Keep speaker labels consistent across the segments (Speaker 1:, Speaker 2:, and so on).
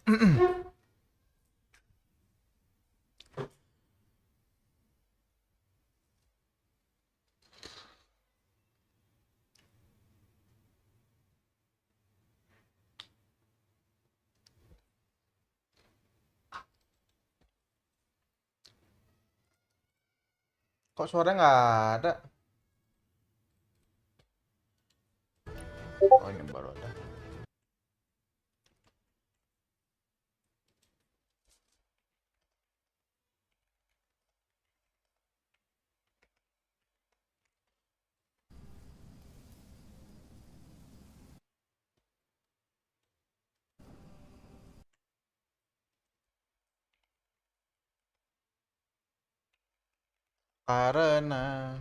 Speaker 1: Kok suara nggak ada? Oh, ini baru ada. Karena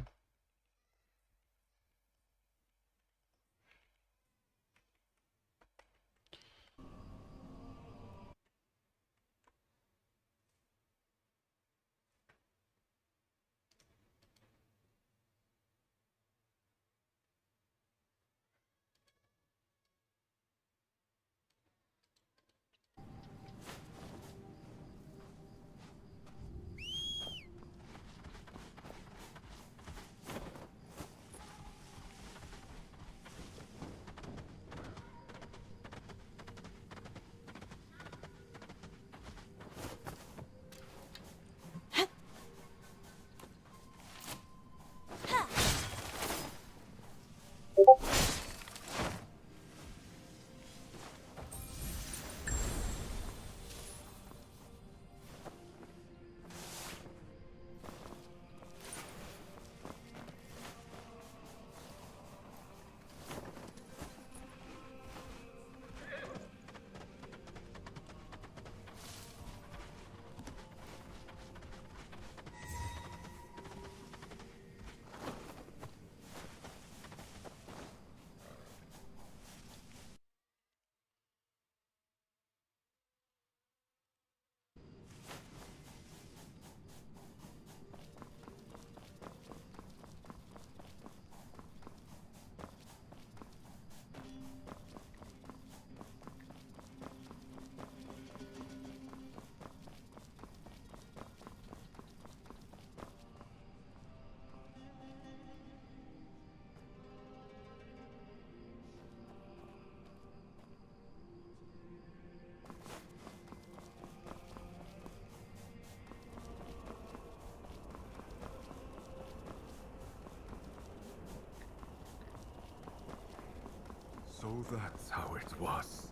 Speaker 2: So that's how it was.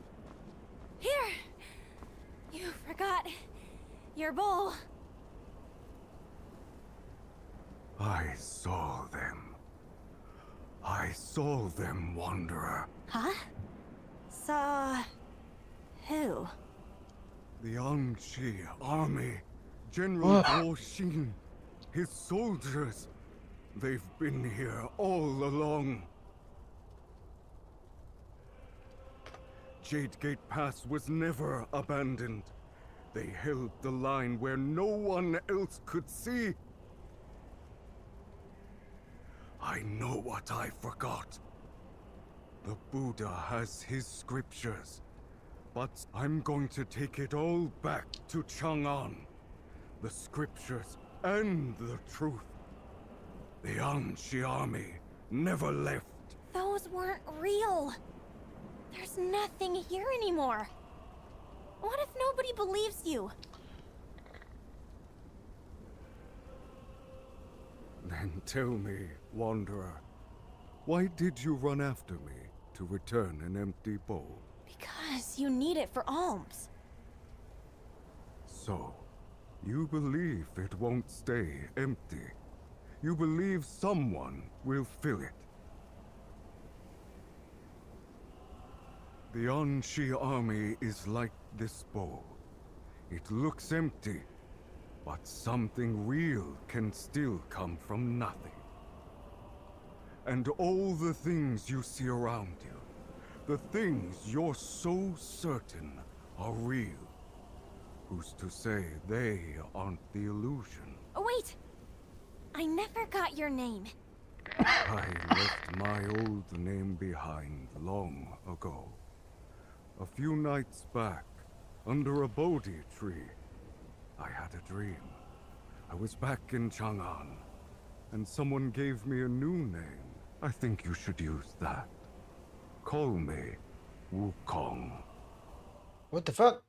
Speaker 3: Here! You forgot your bowl.
Speaker 2: I saw them. I saw them, Wanderer.
Speaker 3: Huh? Saw... who?
Speaker 2: The Anshi army. General Guo Xin. His soldiers. They've been here all along. Jade Gate Pass was never abandoned. They held the line where no one else could see. I know what I forgot. The Buddha has his scriptures, but I'm going to take it all back to Chang'an. The scriptures and the truth. The Anshi army never left.
Speaker 3: Those weren't real. There's nothing here anymore. What if nobody believes you?
Speaker 2: Then tell me, Wanderer, why did you run after me to return an empty bowl?
Speaker 3: Because you need it for alms.
Speaker 2: So, you believe it won't stay empty. You believe someone will fill it. The Anshi army is like this bowl. It looks empty, but something real can still come from nothing. And all the things you see around you, the things you're so certain are real, who's to say they aren't the illusion?
Speaker 3: Oh, wait! I never got your name.
Speaker 2: I left my old name behind long ago. A few nights back, under a Bodhi tree. I had a dream. I was back in Chang'an, and someone gave me a new name. I think you should use that. Call me Wukong.
Speaker 1: What the fuck?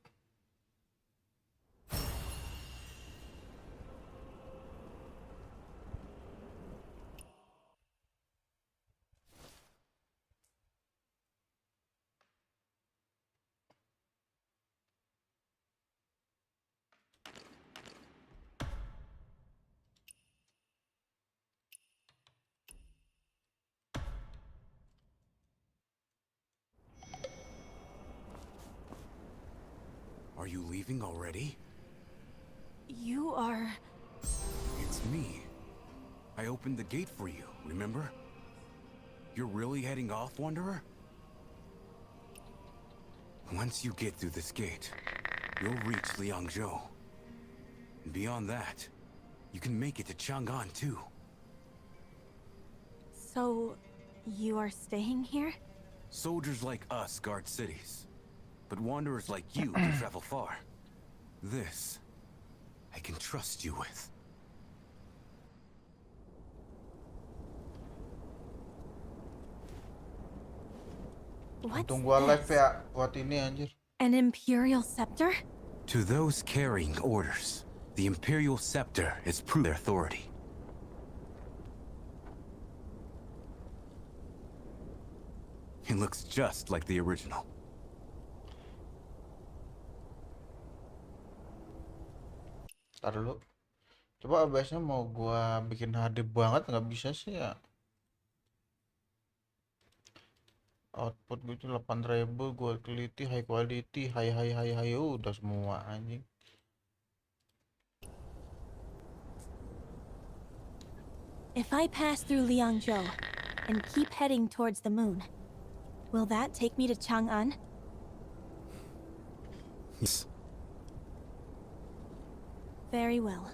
Speaker 4: Are you leaving already?
Speaker 3: You are...
Speaker 4: It's me. I opened the gate for you, remember? You're really heading off, Wanderer? Once you get through this gate, you'll reach Liangzhou. And beyond that, you can make it to Chang'an too.
Speaker 3: So, you are staying here?
Speaker 4: Soldiers like us guard cities, but wanderers like you can travel far. This, I can trust you with.
Speaker 3: What's
Speaker 1: Untung gua live
Speaker 3: this?
Speaker 1: ya buat ini anjir.
Speaker 3: An Imperial Scepter?
Speaker 4: To those carrying orders, the Imperial Scepter is proof of their authority. It looks just like the original.
Speaker 1: Ntar dulu. Coba OBS-nya mau gua bikin HD banget nggak bisa sih ya. Output gue itu 8000, gua teliti high quality, high udah semua anjing.
Speaker 3: If I pass through Liangzhou and keep heading towards the moon, will that take me to Chang'an?
Speaker 4: Yes.
Speaker 3: Very well.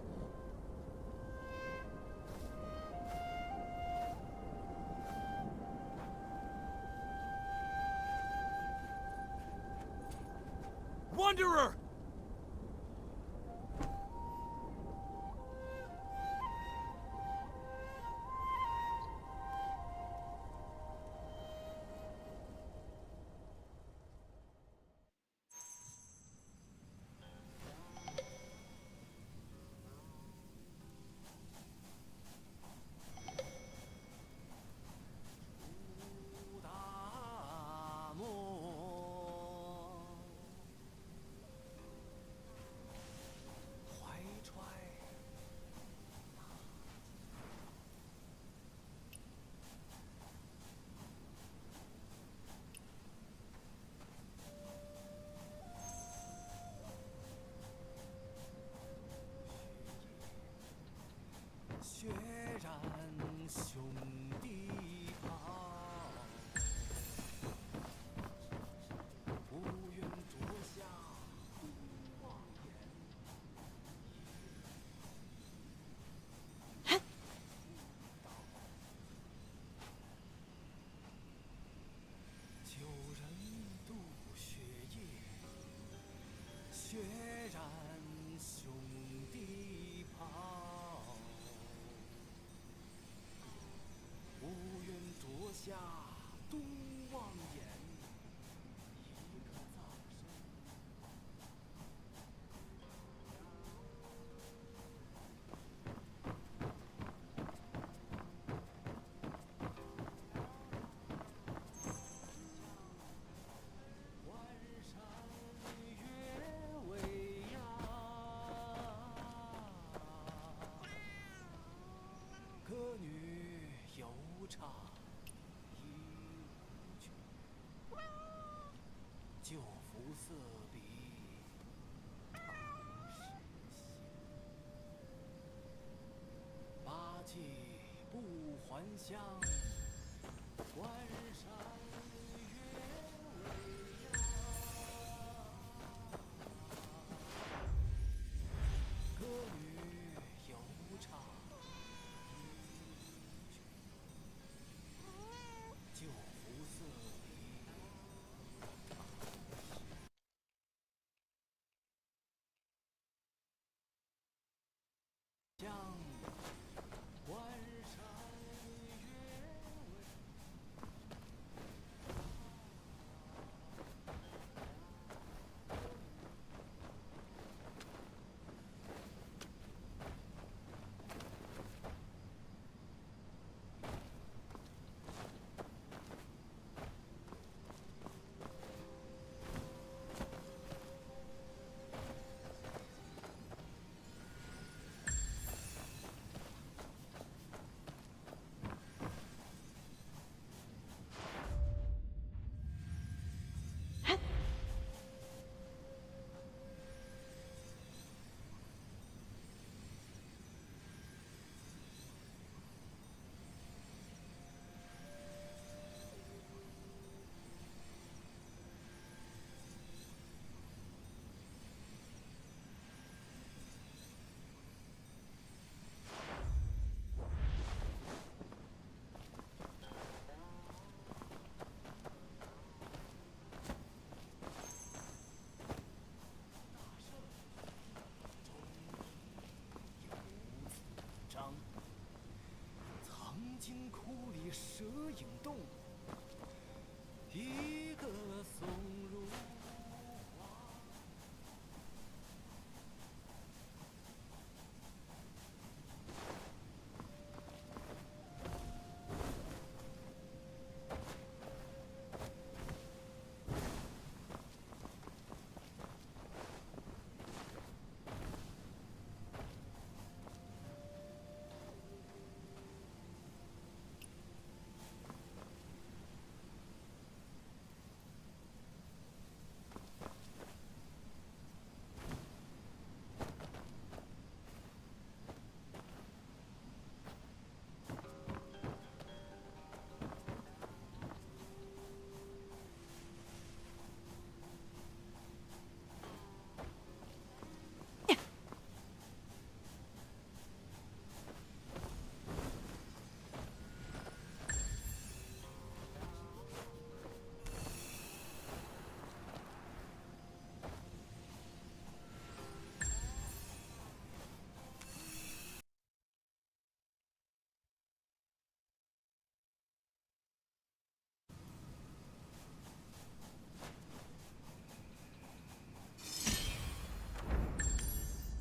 Speaker 4: Wanderer!
Speaker 5: 影动，一个送入花。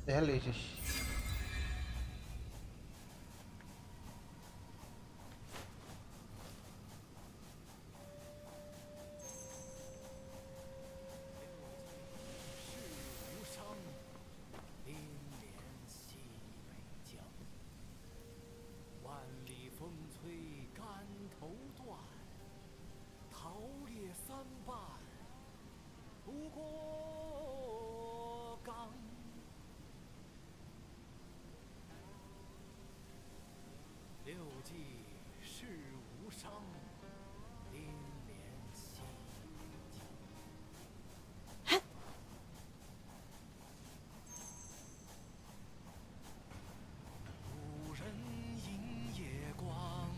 Speaker 1: Ehrlich.
Speaker 5: 无伤，连连西北江。万里风吹竿头断，桃列三瓣不过冈。六季事无伤，连连西北江。古人饮夜光，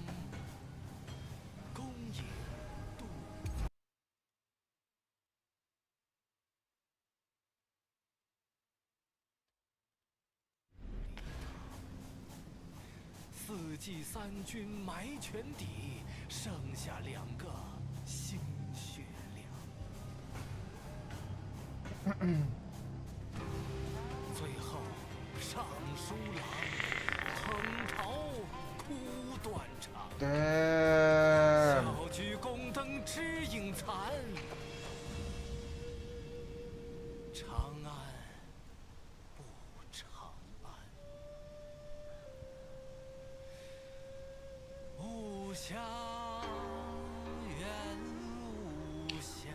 Speaker 5: 共饮度。四季三军埋泉底，剩下两个心血粮。最后尚书郎烹桃哭断肠，
Speaker 1: Damn.
Speaker 5: 小鞠宫灯知影残，长安不长安。无暇怨无暇。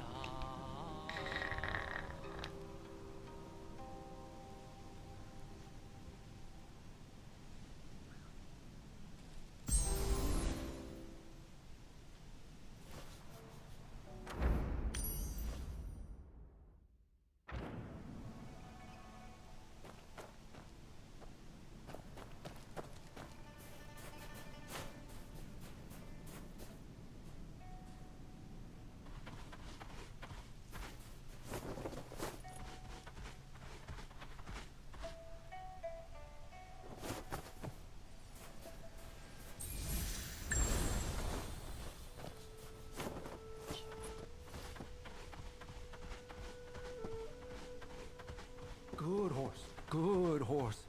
Speaker 6: Good horse. Good horse.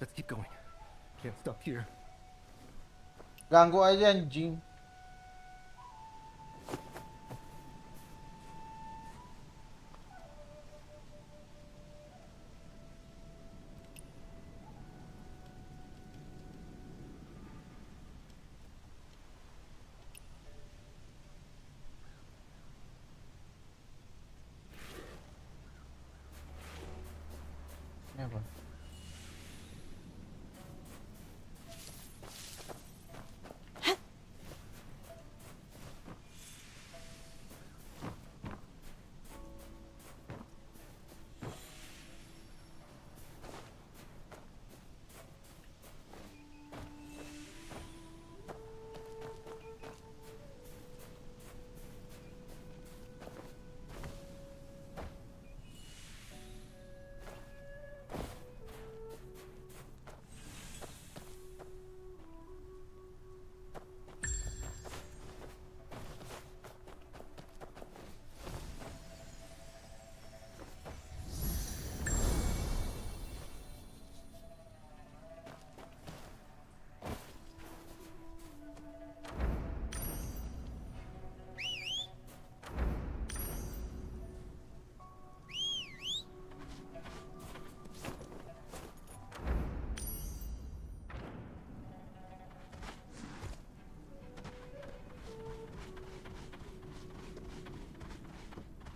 Speaker 6: Let's keep going. Can't stop here.
Speaker 1: Ganggu aja anjing. Ini apa?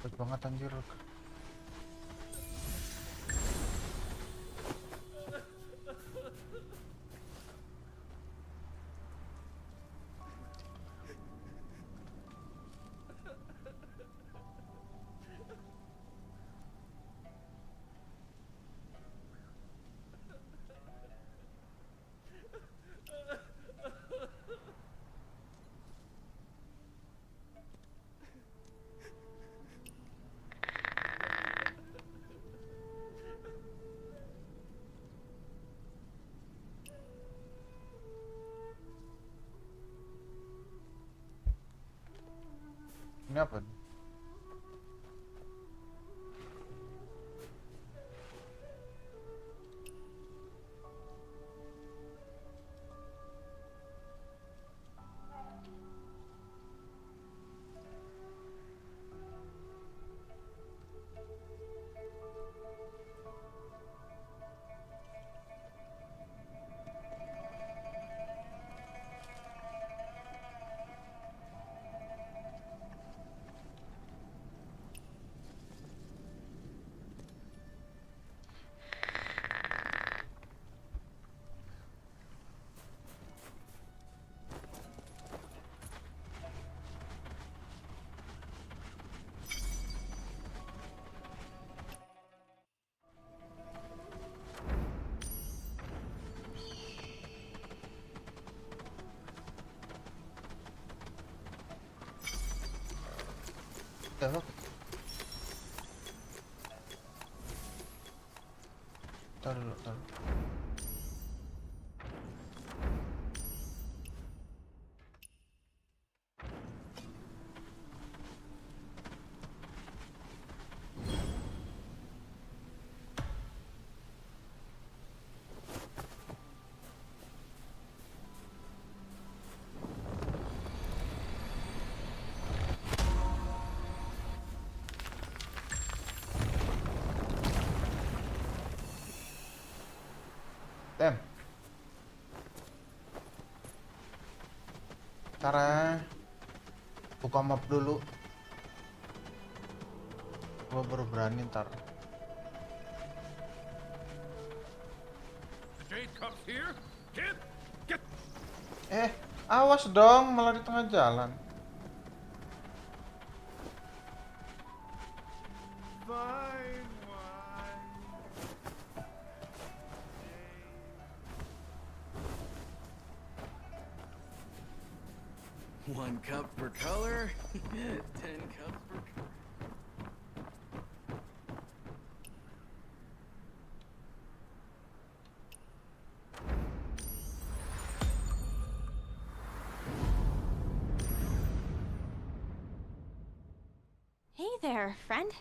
Speaker 1: cepet banget anjir. Ini apa nih? Tengok. Taruh dulu, taruh. Tem. Cara buka map dulu. Gua baru berani ntar.
Speaker 2: Jade comes here. Kid, get.
Speaker 1: Awas dong, malah di tengah jalan.
Speaker 2: Fine wine.
Speaker 4: One cup per color, 10 cups per color.
Speaker 3: Hey there, friend.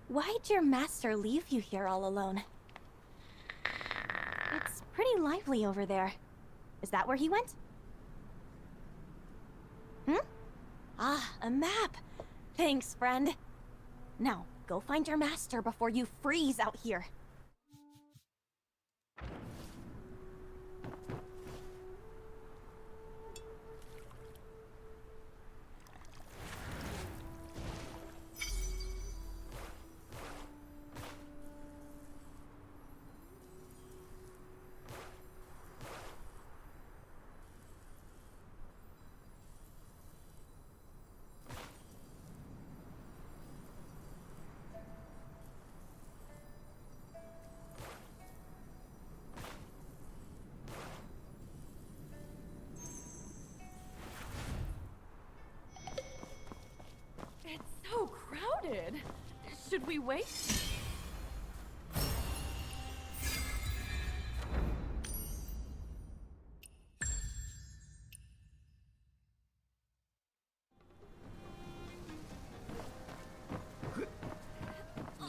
Speaker 3: Why'd your master leave you here all alone? It's pretty lively over there. Is that where he went? Ah, a map. Thanks, friend. Now, go find your master before you freeze out here.
Speaker 7: It's so crowded. Should we wait?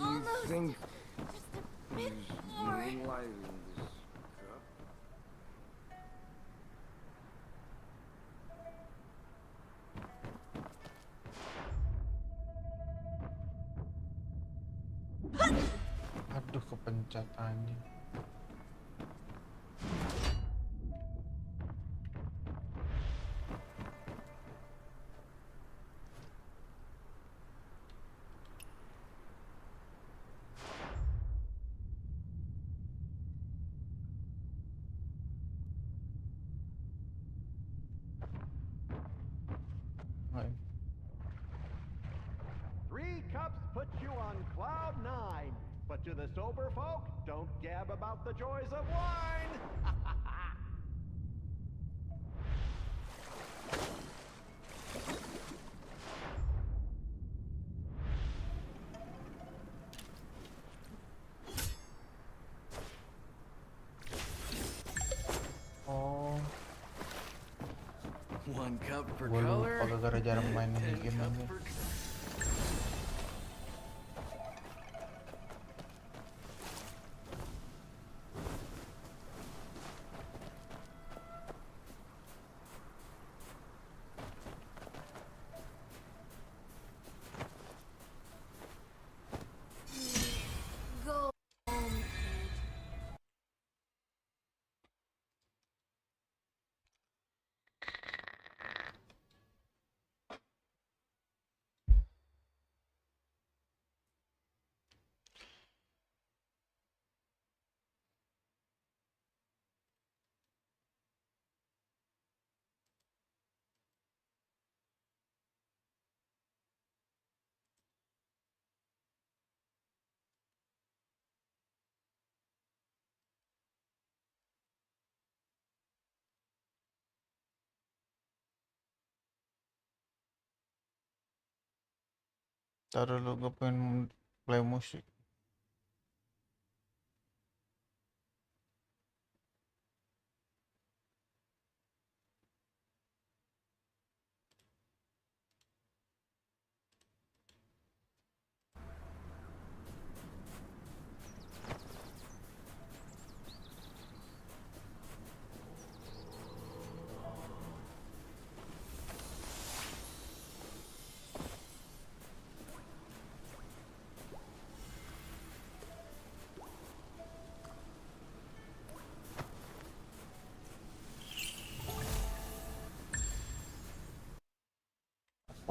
Speaker 6: You think
Speaker 3: Just a bit more.
Speaker 6: moonlight in this cup?
Speaker 1: Aduh, kepencet anjing. mahal.
Speaker 8: 3 cups put you on cloud 9, but to the sober folk, don't gab about the joys of wine.
Speaker 1: Oh,
Speaker 5: 1 cup per
Speaker 1: gue lupa
Speaker 5: color.
Speaker 1: gara-gara jarang main ini
Speaker 5: 10
Speaker 1: game
Speaker 5: cup
Speaker 1: ini.
Speaker 5: per
Speaker 3: Go home.
Speaker 1: Ntar dulu gue pengen play musik.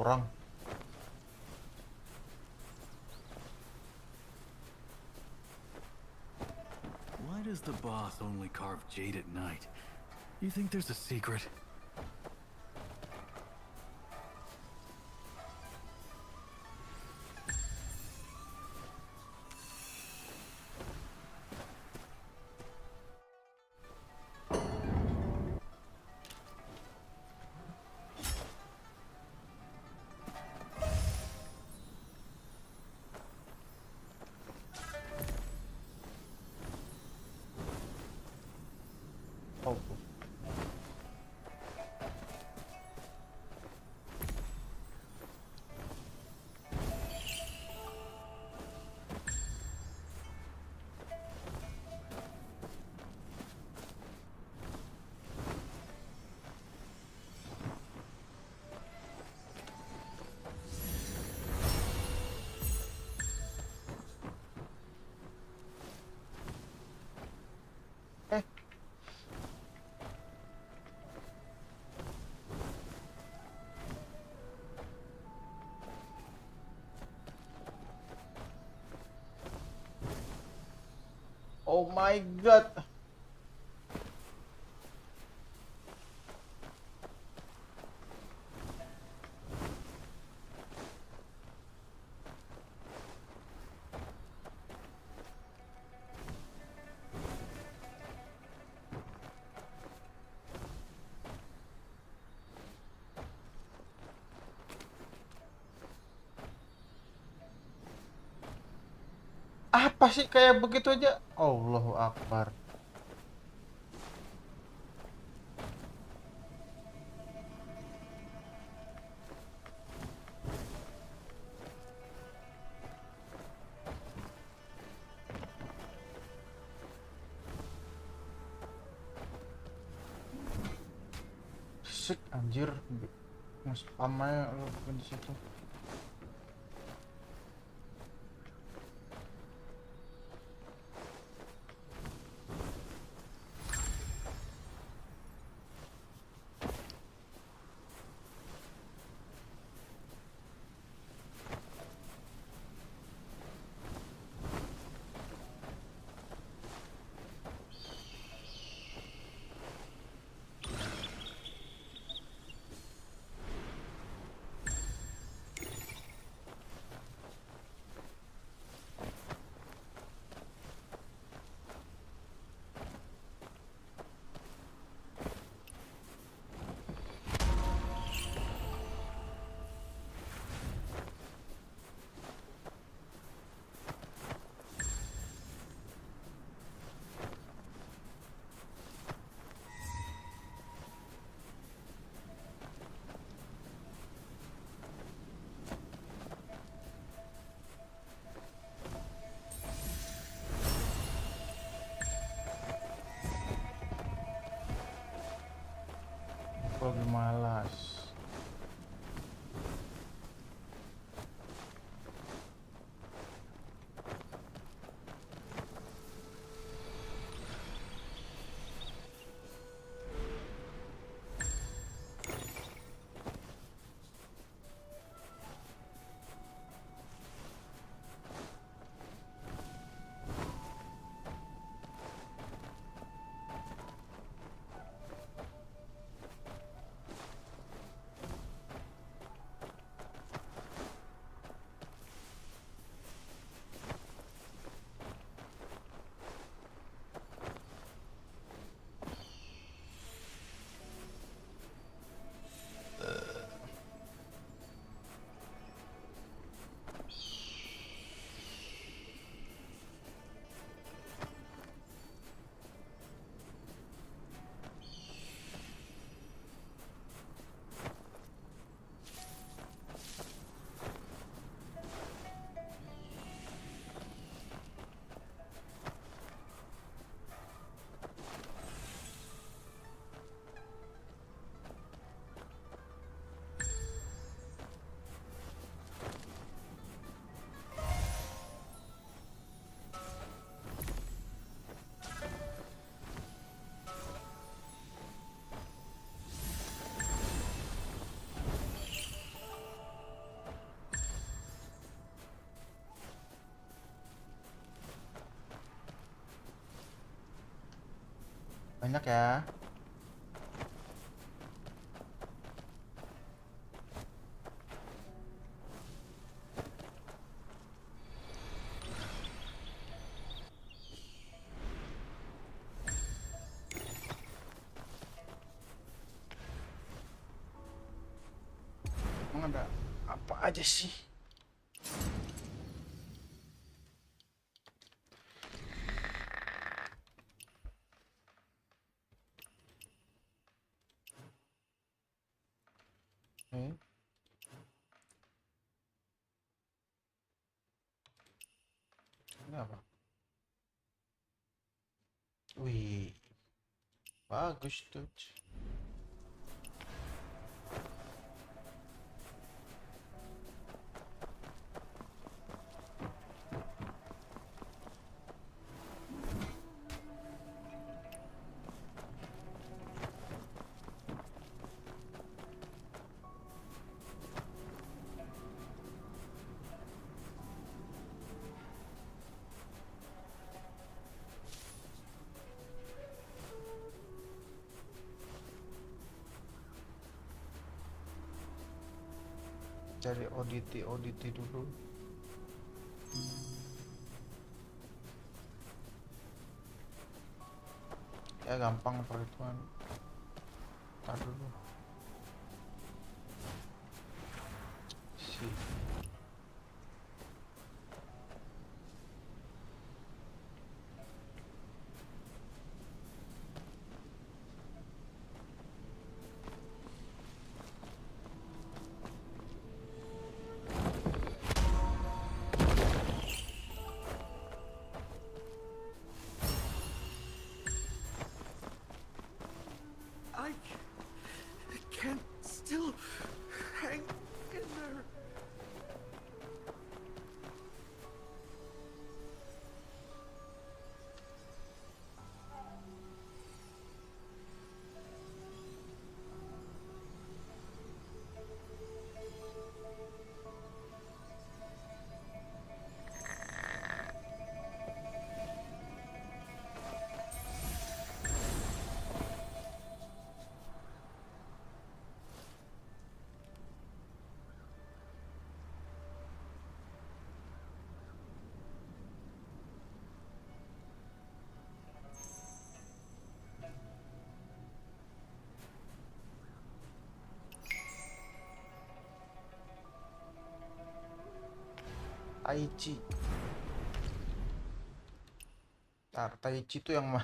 Speaker 1: Kurang.
Speaker 5: Why does the boss only carve jade at night? You think there's a secret?
Speaker 1: Oh, eh, oh my god. Apa sih kayak begitu aja? Allahu Akbar. Sik anjir. Nge-spam aja lu di situ. Banyak ya. Emang ada apa aja sih? Ini apa? Wih, bagus tuh. Cari auditi dulu. Ya gampang perhitungan. Tar dulu. Sih.
Speaker 6: I can't still hang in there.
Speaker 1: Taichi. Tar, Taichi itu yang mana?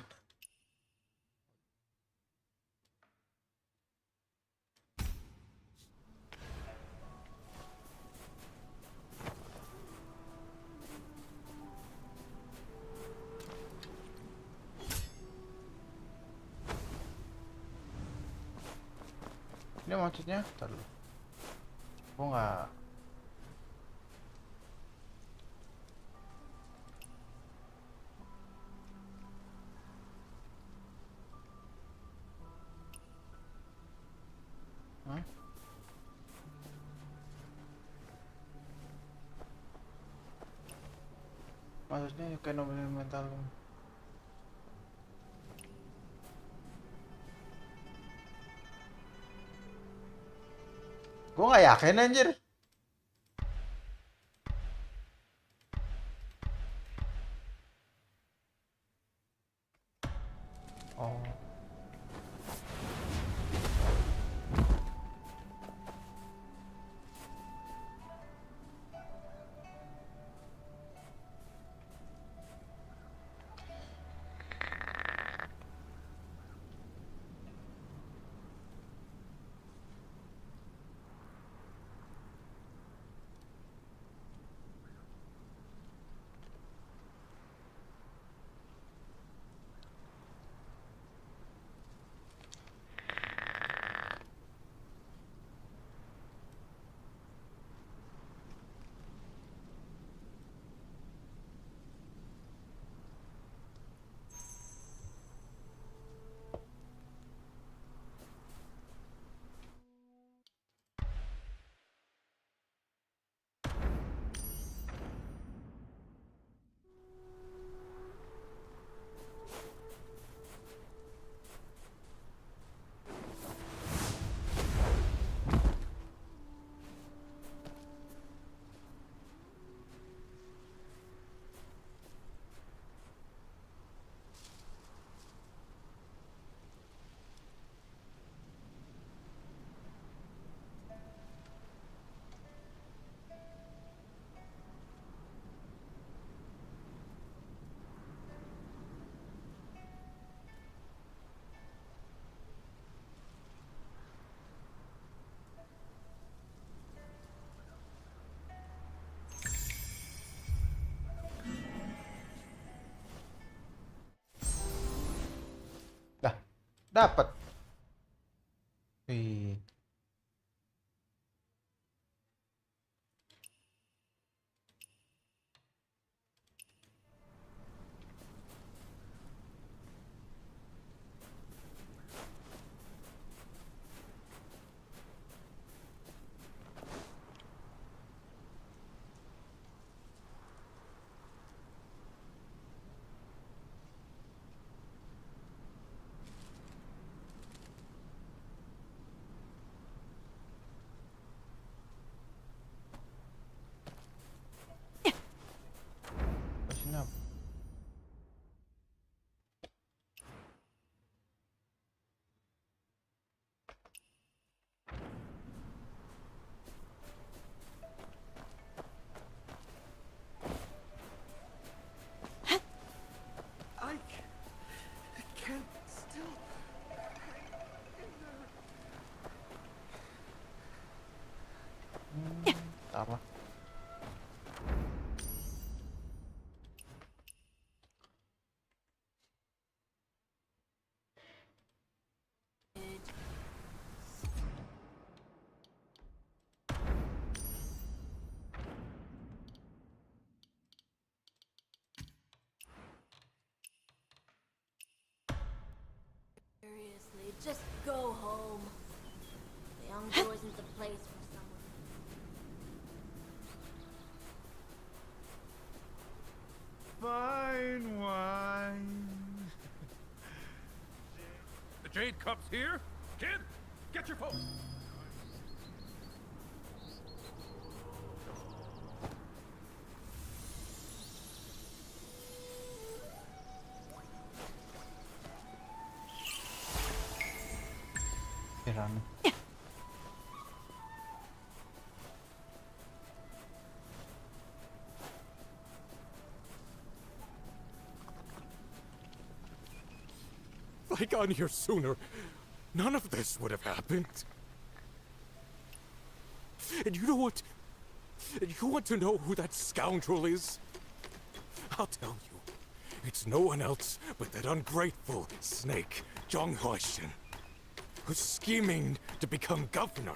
Speaker 1: Ini maksudnya, tar dulu. Gua nggak. Hah? Maksudnya kayak novel mental. Gue nggak yakin anjir. Oh. Dapat. Wih. Sini apa?
Speaker 6: I can't still.
Speaker 1: Ntar lah.
Speaker 3: Seriously, just go home. The Yangzhou isn't the place for someone.
Speaker 2: Fine wine.
Speaker 6: The Jade Cup's here? Kid, get your phone.
Speaker 1: Rame.
Speaker 6: If I got here sooner, none of this would have happened. And you know what? And you want to know who that scoundrel is? I'll tell you. It's no one else but that ungrateful snake, Zhang Huaishen, who's scheming to become governor.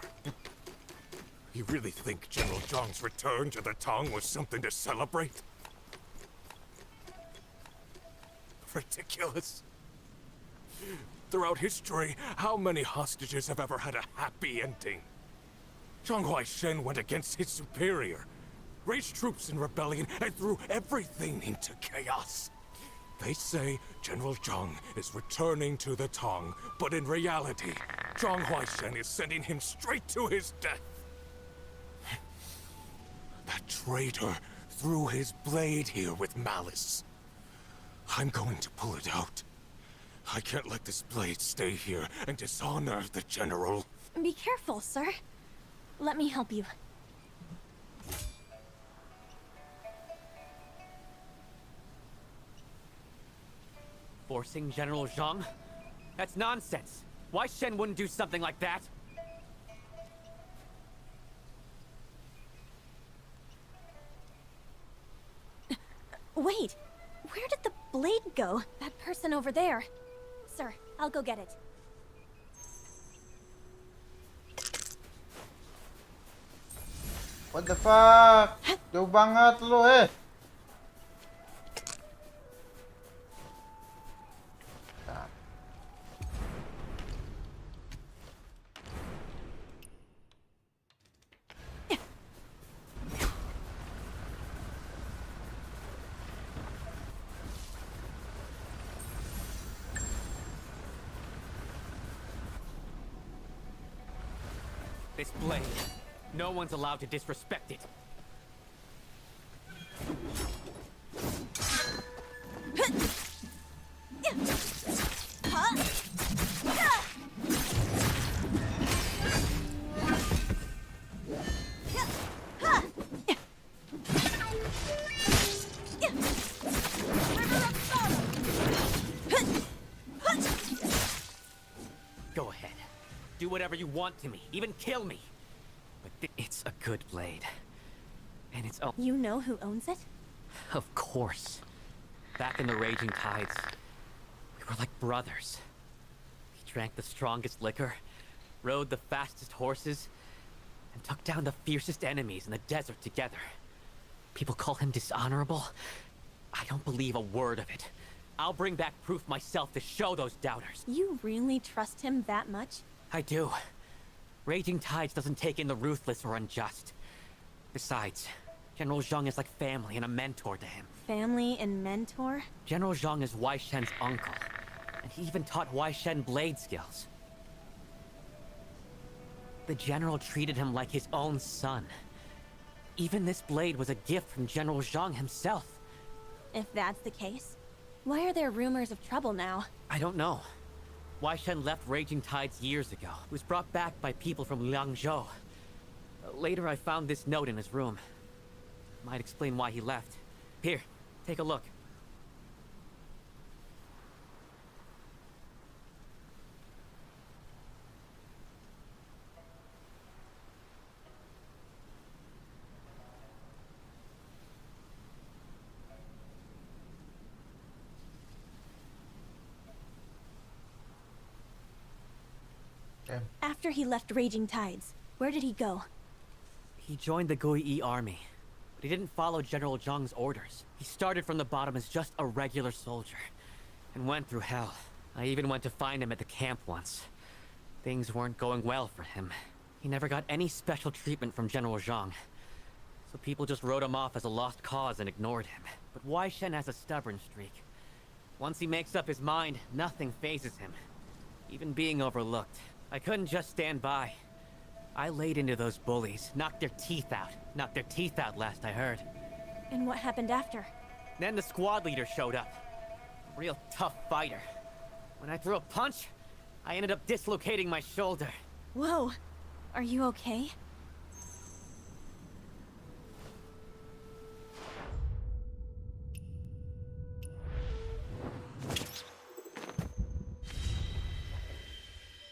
Speaker 6: You really think General Zhang's return to the Tang was something to celebrate? Ridiculous. Throughout history, how many hostages have ever had a happy ending? Zhang Huaishen went against his superior, raised troops in rebellion, and threw everything into chaos. They say General Zhang is returning to the Tang, but in reality, Zhang Huaishen is sending him straight to his death. That traitor threw his blade here with malice. I'm going to pull it out. I can't let this blade stay here and dishonor the general.
Speaker 3: Be careful, sir. Let me help you.
Speaker 9: Forcing General Zhang? That's nonsense. Why Shen wouldn't do something like that?
Speaker 3: Wait, where did the blade go? That person over there. Sir, I'll go get it.
Speaker 1: What the fuck? Jauh banget lu
Speaker 9: This blade. No one's allowed to disrespect it. Go ahead. Do whatever you want to me. Even kill me. But it's a good blade. And it's oh,
Speaker 3: You know who owns it?
Speaker 9: of course. Back in the Raging Tides, we were like brothers. We drank the strongest liquor, rode the fastest horses, and took down the fiercest enemies in the desert together. People call him dishonorable. I don't believe a word of it. I'll bring back proof myself to show those doubters.
Speaker 3: You really trust him that much?
Speaker 9: I do. Raging Tides doesn't take in the ruthless or unjust. Besides, General Zhang is like family and a mentor to him.
Speaker 3: Family and mentor?
Speaker 9: General Zhang is Wei Shen's uncle, and he even taught Wei Shen blade skills. The general treated him like his own son. Even this blade was a gift from General Zhang himself.
Speaker 3: If that's the case, why are there rumors of trouble now?
Speaker 9: I don't know. Wei Shen left Raging Tides years ago. He was brought back by people from Liangzhou. Later I found this note in his room. Might explain why he left. Here, take a look.
Speaker 1: Damn.
Speaker 3: After he left Raging Tides, where did he go?
Speaker 9: He joined the Gui army, but he didn't follow General Zhang's orders. He started from the bottom as just a regular soldier, and went through hell. I even went to find him at the camp once. Things weren't going well for him. He never got any special treatment from General Zhang, so people just wrote him off as a lost cause and ignored him. But Wei Shen has a stubborn streak. Once he makes up his mind, nothing phases him, even being overlooked. I couldn't just stand by. I laid into those bullies, knocked their teeth out. Knocked their teeth out last I heard.
Speaker 3: And what happened after?
Speaker 9: Then the squad leader showed up. A real tough fighter. When I threw a punch, I ended up dislocating my shoulder.
Speaker 3: Whoa, are you okay?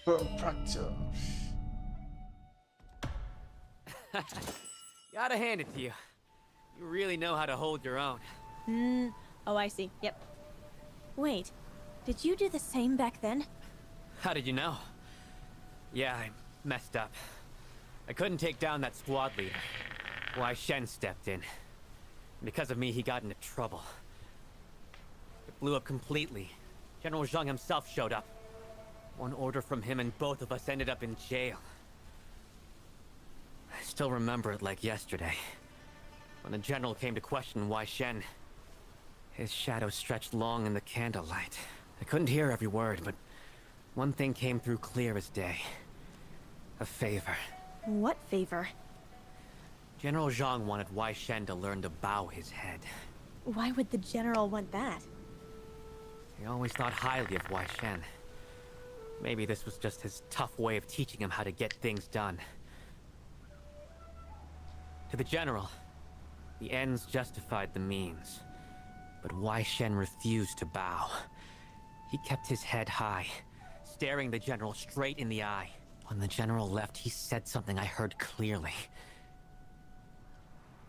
Speaker 1: Bone fracture.
Speaker 9: Gotta hand it to you. You really know how to hold your own.
Speaker 3: Oh, I see. Yep. Wait, did you do the same back then?
Speaker 9: How did you know? Yeah, I messed up. I couldn't take down that squad leader. Wei Shen stepped in. Because of me, he got into trouble. It blew up completely. General Zhang himself showed up. One order from him and both of us ended up in jail. I still remember it like yesterday. When the general came to question Wei Shen, his shadow stretched long in the candlelight. I couldn't hear every word, but one thing came through clear as day. A favor.
Speaker 3: What favor?
Speaker 9: General Zhang wanted Wei Shen to learn to bow his head.
Speaker 3: Why would the general want that?
Speaker 9: He always thought highly of Wei Shen. Maybe this was just his tough way of teaching him how to get things done. To the general, the ends justified the means. But Wei Shen refused to bow. He kept his head high, staring the general straight in the eye. When the general left, he said something I heard clearly.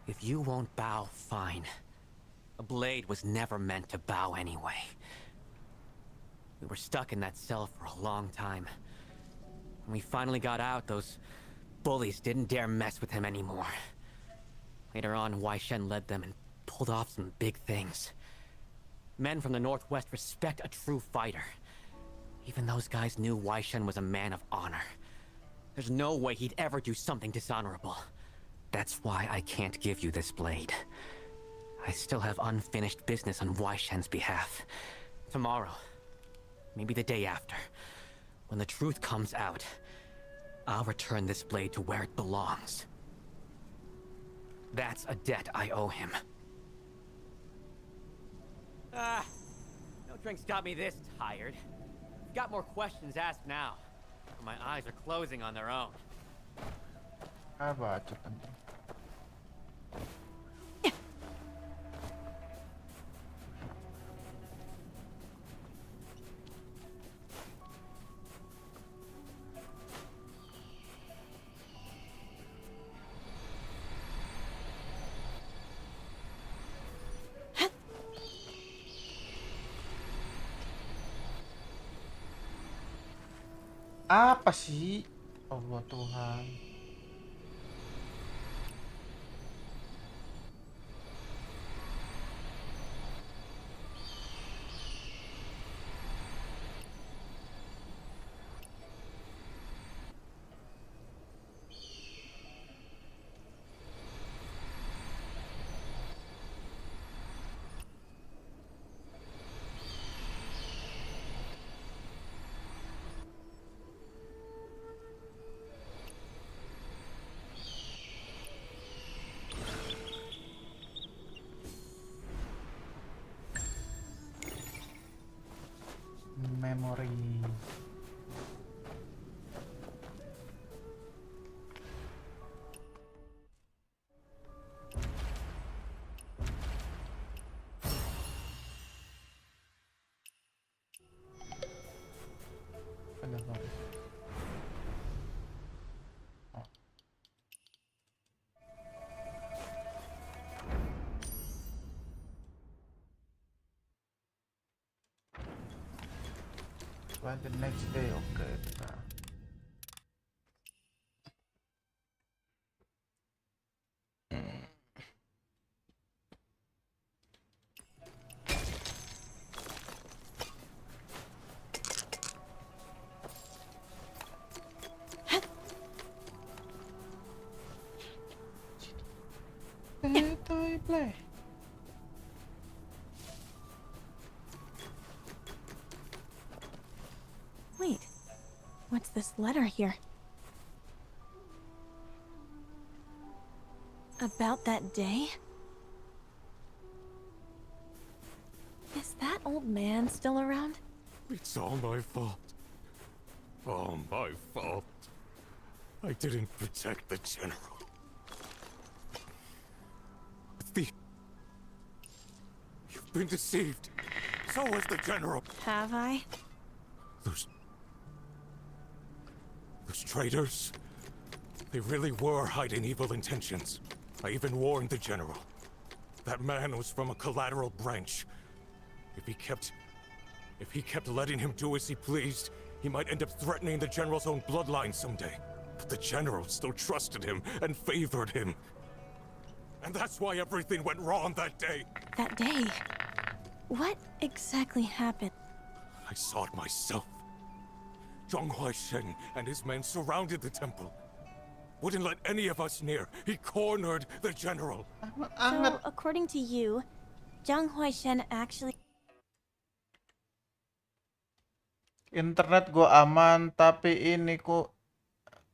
Speaker 9: If you won't bow, fine. A blade was never meant to bow anyway. We were stuck in that cell for a long time. When we finally got out, those bullies didn't dare mess with him anymore. Later on, Wei Shen led them and pulled off some big things. Men from the Northwest respect a true fighter. Even those guys knew Wei Shen was a man of honor. There's no way he'd ever do something dishonorable. That's why I can't give you this blade. I still have unfinished business on Wei Shen's behalf. Tomorrow, maybe the day after, when the truth comes out, I'll return this blade to where it belongs. That's a debt I owe him. No drinks got me this tired. If you've got more questions, ask now. Or my eyes are closing on their own.
Speaker 1: Apa tuh penting? Apa sih? Allah Tuhan. Memory. Ada apa? Oh. By the next day, oke. Nah. Play.
Speaker 3: Wait, what's this letter here? About that day? Is that old man still around?
Speaker 6: It's all my fault. All my fault. I didn't protect the general. You've been deceived. So was the general.
Speaker 3: Have I?
Speaker 6: Those traitors, they really were hiding evil intentions. I even warned the general. That man was from a collateral branch. If he kept letting him do as he pleased, he might end up threatening the general's own bloodline someday. But the general still trusted him and favored him. And that's why everything went wrong that day.
Speaker 3: That day? What exactly happened?
Speaker 6: I saw it myself. Zhang Huaishen and his men surrounded the temple. Wouldn't let any of us near. He cornered the general.
Speaker 3: So, according to you, Zhang Huaishen actually...
Speaker 1: Internet gua aman, tapi ini kok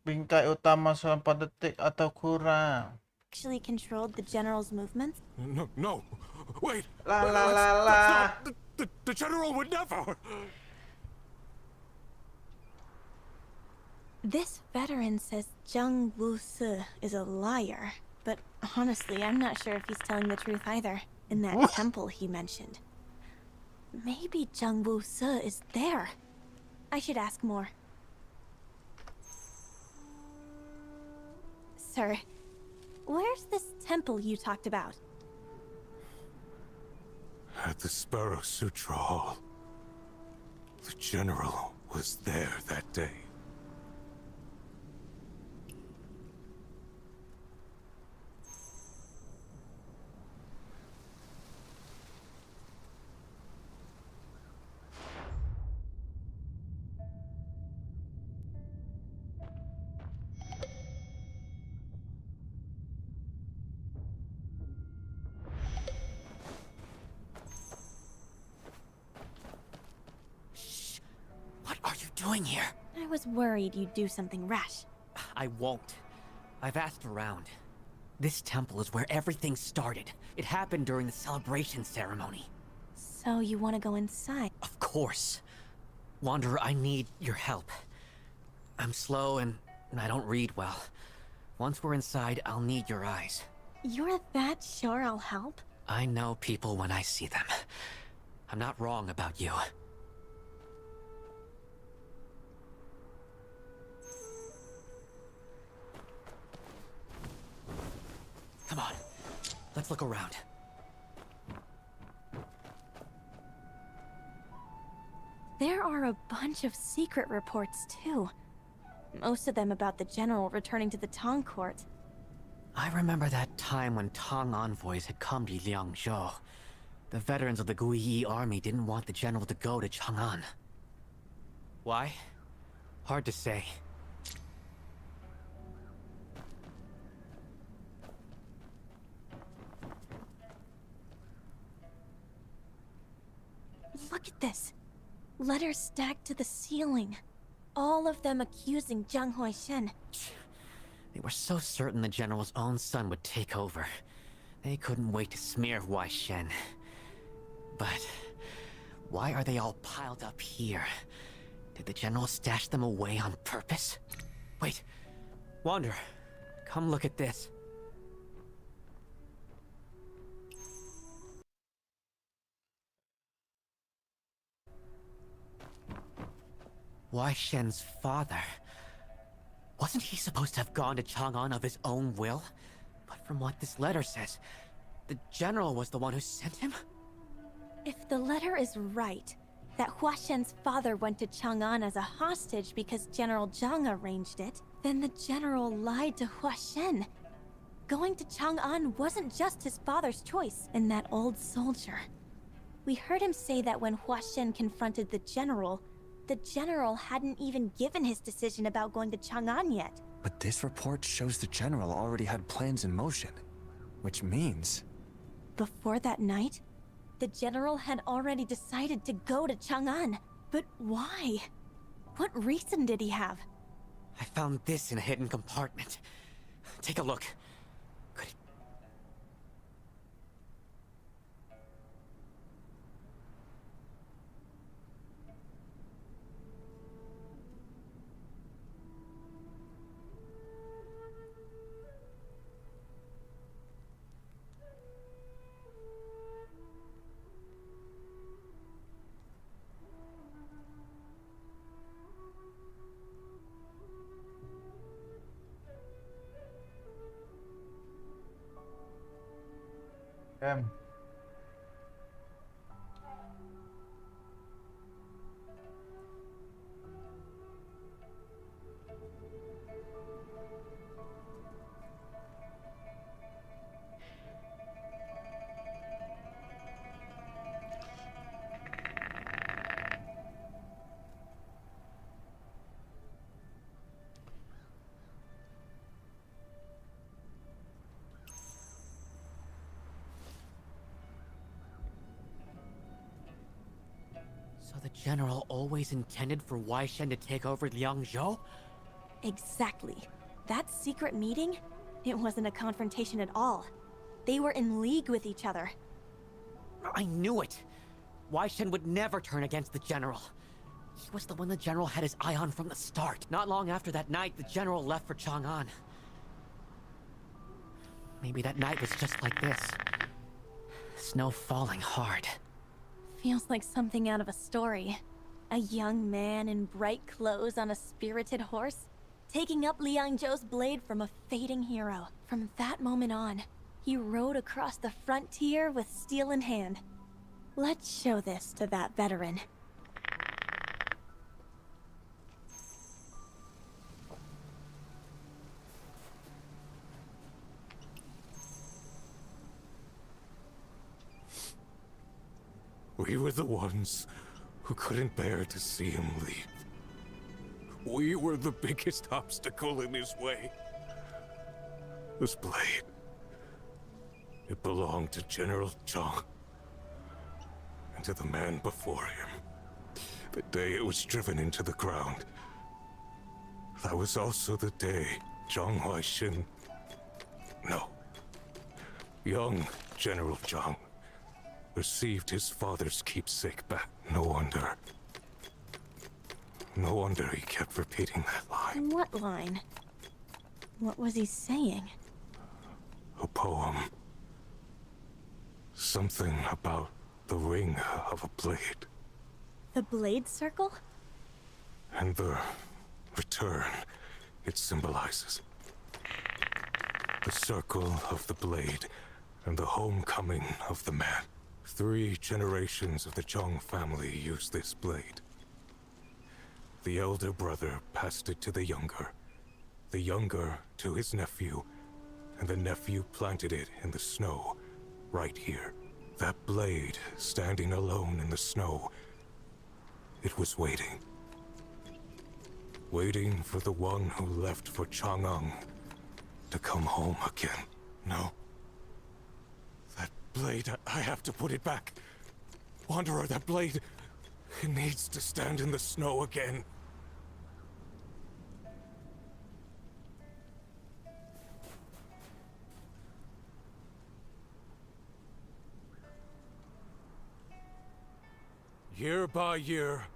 Speaker 1: bingkai utama 4 detik atau kurang.
Speaker 3: actually controlled the general's movements?
Speaker 6: No. Wait.
Speaker 1: La.
Speaker 6: The general would never.
Speaker 3: This veteran says Zhang Wusi is a liar, but honestly, I'm not sure if he's telling the truth either. In that temple he mentioned. Maybe Zhang Wusi is there. I should ask more. Sir, where's this temple you talked about?
Speaker 6: At the Sparrow Sutra Hall. The general was there that day.
Speaker 9: What are you doing here?
Speaker 3: I was worried you'd do something rash.
Speaker 9: I won't. I've asked around. This temple is where everything started. It happened during the celebration ceremony.
Speaker 3: So you want to go inside?
Speaker 9: Of course. Wanderer, I need your help. I'm slow and I don't read well. Once we're inside, I'll need your eyes.
Speaker 3: You're that sure I'll help?
Speaker 9: I know people when I see them. I'm not wrong about you. Come on, let's look around.
Speaker 3: There are a bunch of secret reports, too. Most of them about the general returning to the Tang court.
Speaker 9: I remember that time when Tang envoys had come to Liangzhou. The veterans of the Guiyi army didn't want the general to go to Chang'an. Why? Hard to say.
Speaker 3: Look at this. Letters stacked to the ceiling. All of them accusing Zhang Huaishen.
Speaker 9: They were so certain the general's own son would take over. They couldn't wait to smear Wai Shen. But why are they all piled up here? Did the general stash them away on purpose? Wait, Wander, come look at this. Wai Shen's father. Wasn't he supposed to have gone to Chang'an of his own will? But from what this letter says, the general was the one who sent him?
Speaker 3: If the letter is right, that Huashen's father went to Chang'an as a hostage because General Zhang arranged it, then the general lied to Huashen. Going to Chang'an wasn't just his father's choice, and that old soldier. We heard him say that when Huashen confronted the general hadn't even given his decision about going to Chang'an yet.
Speaker 10: But this report shows the general already had plans in motion. Which means...
Speaker 3: Before that night, the general had already decided to go to Chang'an. But why? What reason did he have?
Speaker 9: I found this in a hidden compartment. Take a look. Could it... So the general always intended for Wai Shen to take over Liangzhou?
Speaker 3: Exactly. That secret meeting? It wasn't a confrontation at all. They were in league with each other.
Speaker 9: I knew it! Wai Shen would never turn against the general. He was the one the general had his eye on from the start. Not long after that night, the general left for Chang'an. Maybe that night was just like this. Snow falling hard.
Speaker 3: Feels like something out of a story. A young man in bright clothes on a spirited horse, taking up Liangzhou's blade from a fading hero. From that moment on, he rode across the frontier with steel in hand. Let's show this to that veteran.
Speaker 6: We were the ones who couldn't bear to see him leave. We were the biggest obstacle in his way. This blade, it belonged to General Zhang, and to the man before him. The day it was driven into the ground, that was also the day Zhang Huaishen... No. Young General Zhang received his father's keepsake back. No wonder he kept repeating that line.
Speaker 3: What line? What was he saying?
Speaker 6: A poem. Something about the ring of a blade.
Speaker 3: The blade circle?
Speaker 6: And the return it symbolizes. The circle of the blade and the homecoming of the man. 3 generations of the Zhang family use this blade. The elder brother passed it to the younger to his nephew, and the nephew planted it in the snow, right here. That blade, standing alone in the snow, it was waiting. Waiting for the one who left for Chang'an to come home again. No. That blade, I have to put it back. Wanderer, that blade, it needs to stand in the snow again. Year by year,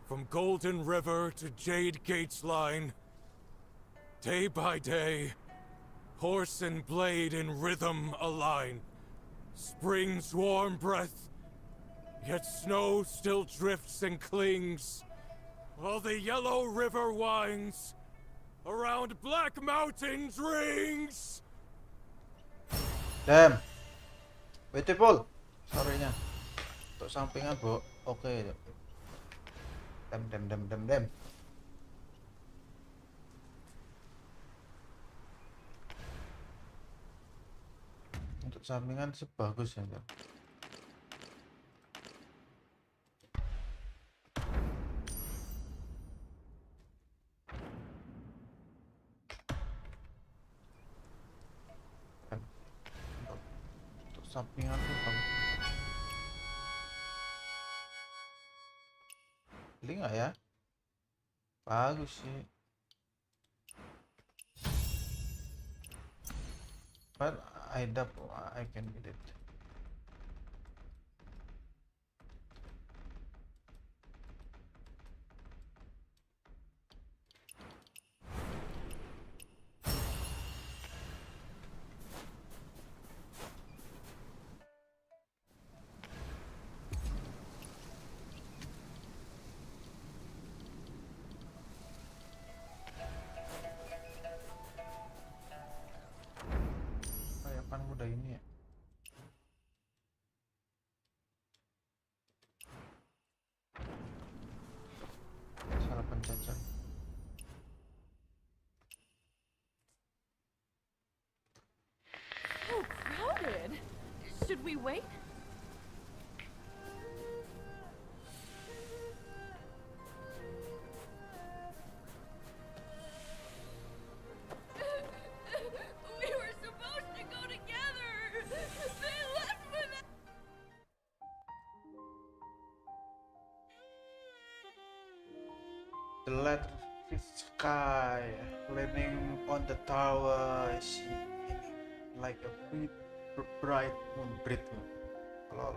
Speaker 6: from Golden River to Jade Gates line, day by day, horse and blade in rhythm align. Spring's warm breath, yet snow still drifts and clings, while the yellow river winds, around Black Mountains rings!
Speaker 1: Damn. Beautiful. Sorry-nya. Untuk sampingan, Bo. Oke. Dem. Untuk sampingan sih bagus ya. Untuk sampingan tuh bagus. Beli nggak ya? Bagus sih. But I can get it. Kayak udah ini ya. Salah pencet.
Speaker 7: So crowded. Should we wait? We were supposed to go together. They left without.
Speaker 1: The letter sky landing on the tower. I see like a bright moon. Lol.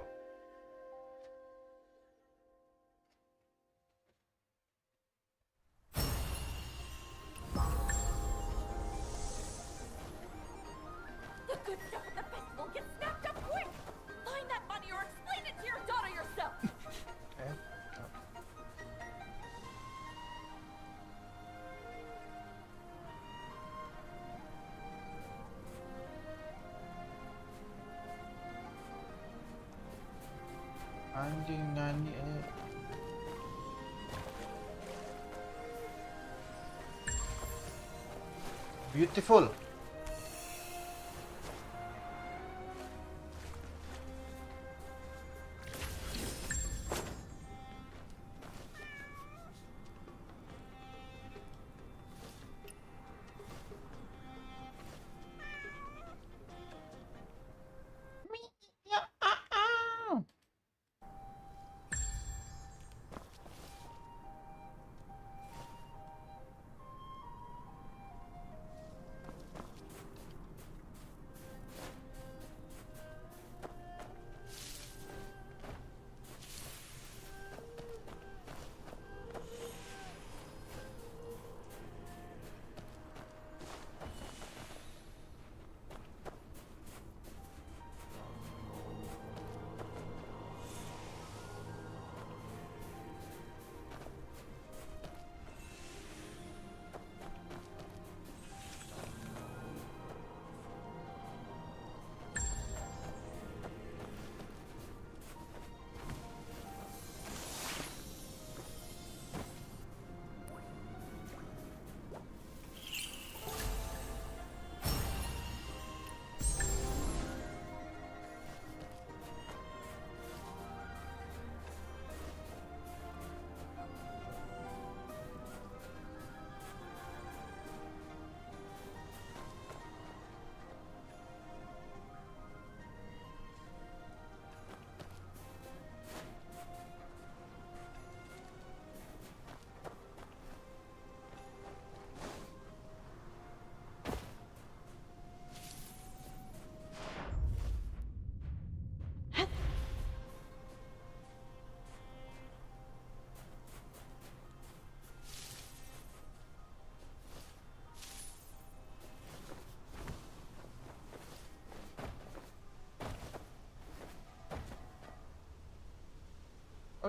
Speaker 7: The good stuff at the festival gets snapped up quick. Find that money or explain it to your daughter yourself.
Speaker 1: Okay. Anjing nyanyi Beautiful.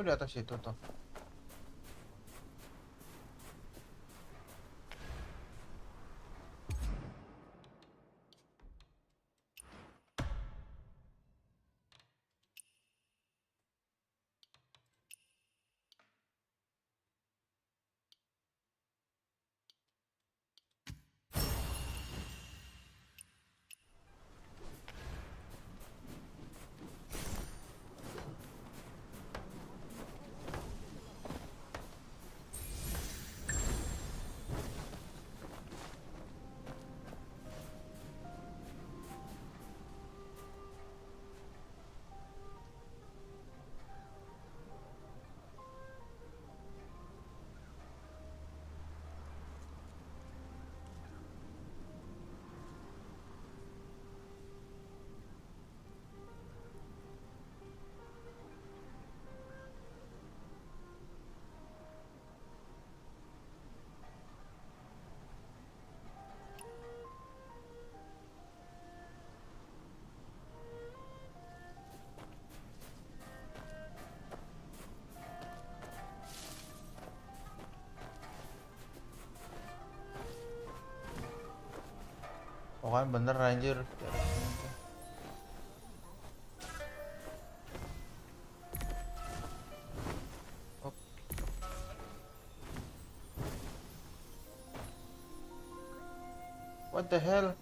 Speaker 1: di atas itu tuh. Oh kan bener anjir. What the hell?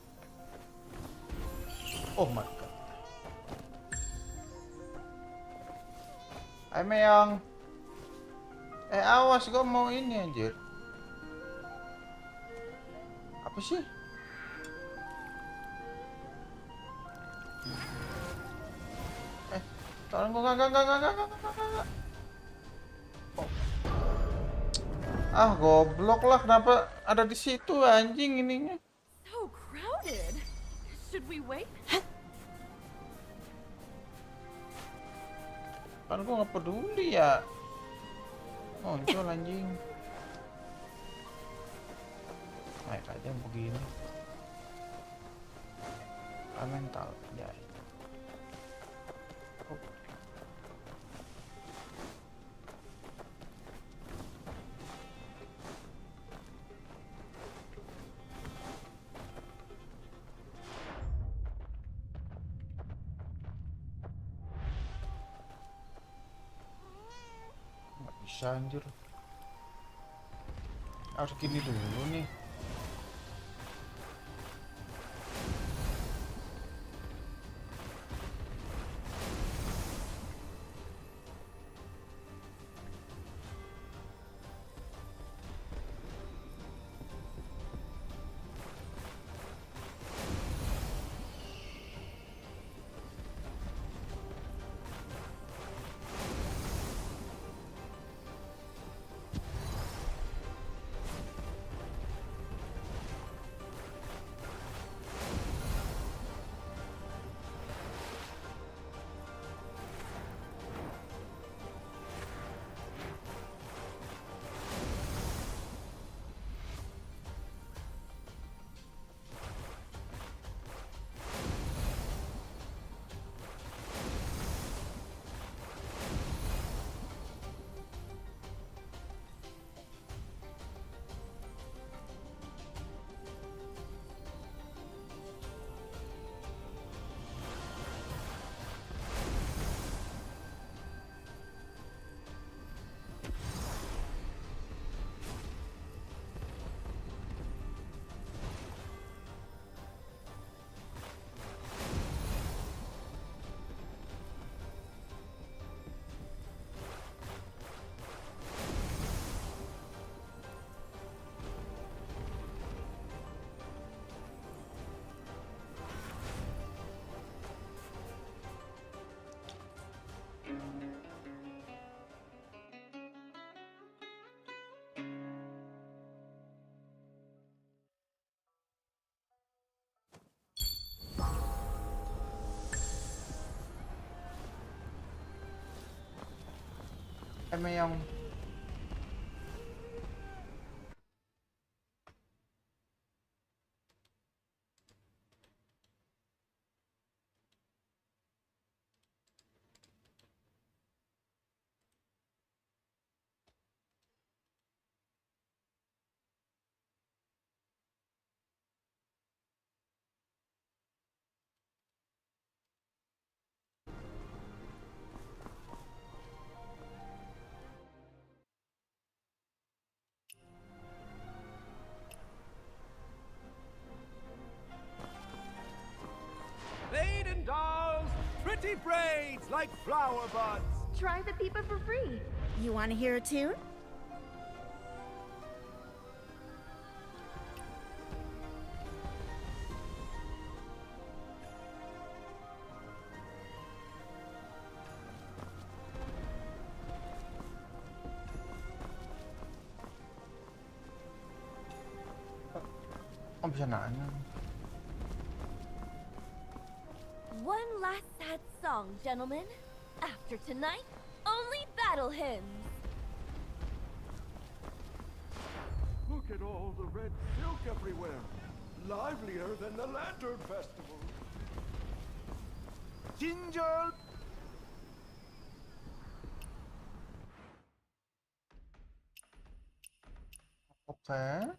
Speaker 1: Oh my god. Hai Meong. Awas gua mau ini anjir. Apa sih? Tolong gua enggak. Oh. Ah, goblok lah, kenapa ada di situ anjing ininya?
Speaker 7: So crowded. Should we wait?
Speaker 1: Kan gua nggak peduli ya. Muncul anjing. Naik aja begini. Mental ya. Nggak bisa anjir. Harus gini dulu nih. Meong.
Speaker 6: pretty braids like flower buds.
Speaker 7: Try the pipa for free.
Speaker 3: You want to hear a tune?
Speaker 1: Oh, bisa nanya.
Speaker 7: One last sad song, gentlemen. After tonight, only battle hymns.
Speaker 8: Look at all the red silk everywhere. Livelier than the Lantern Festival.
Speaker 6: Ginger.
Speaker 1: Oke.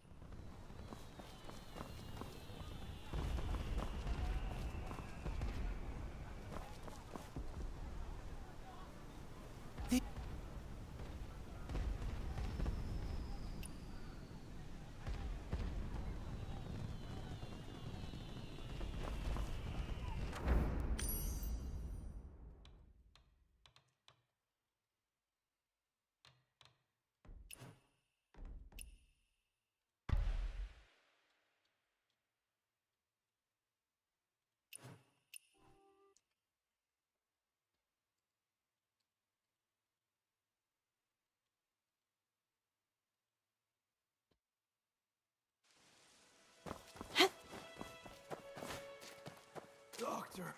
Speaker 8: Doctor!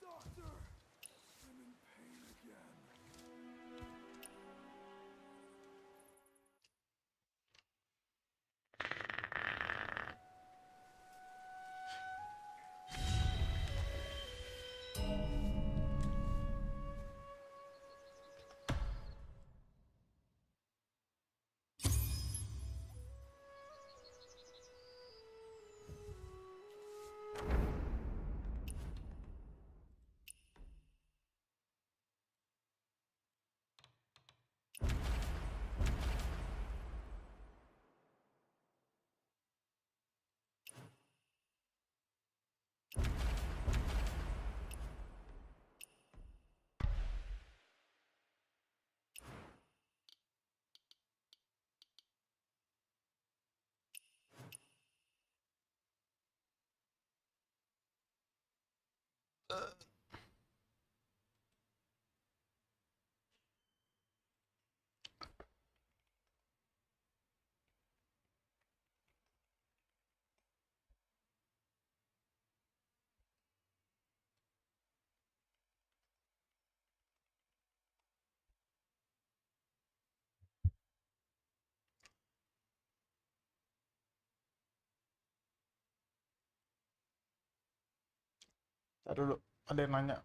Speaker 8: Doctor! I'm in pain again.
Speaker 1: Ntar dulu, ada yang nanya.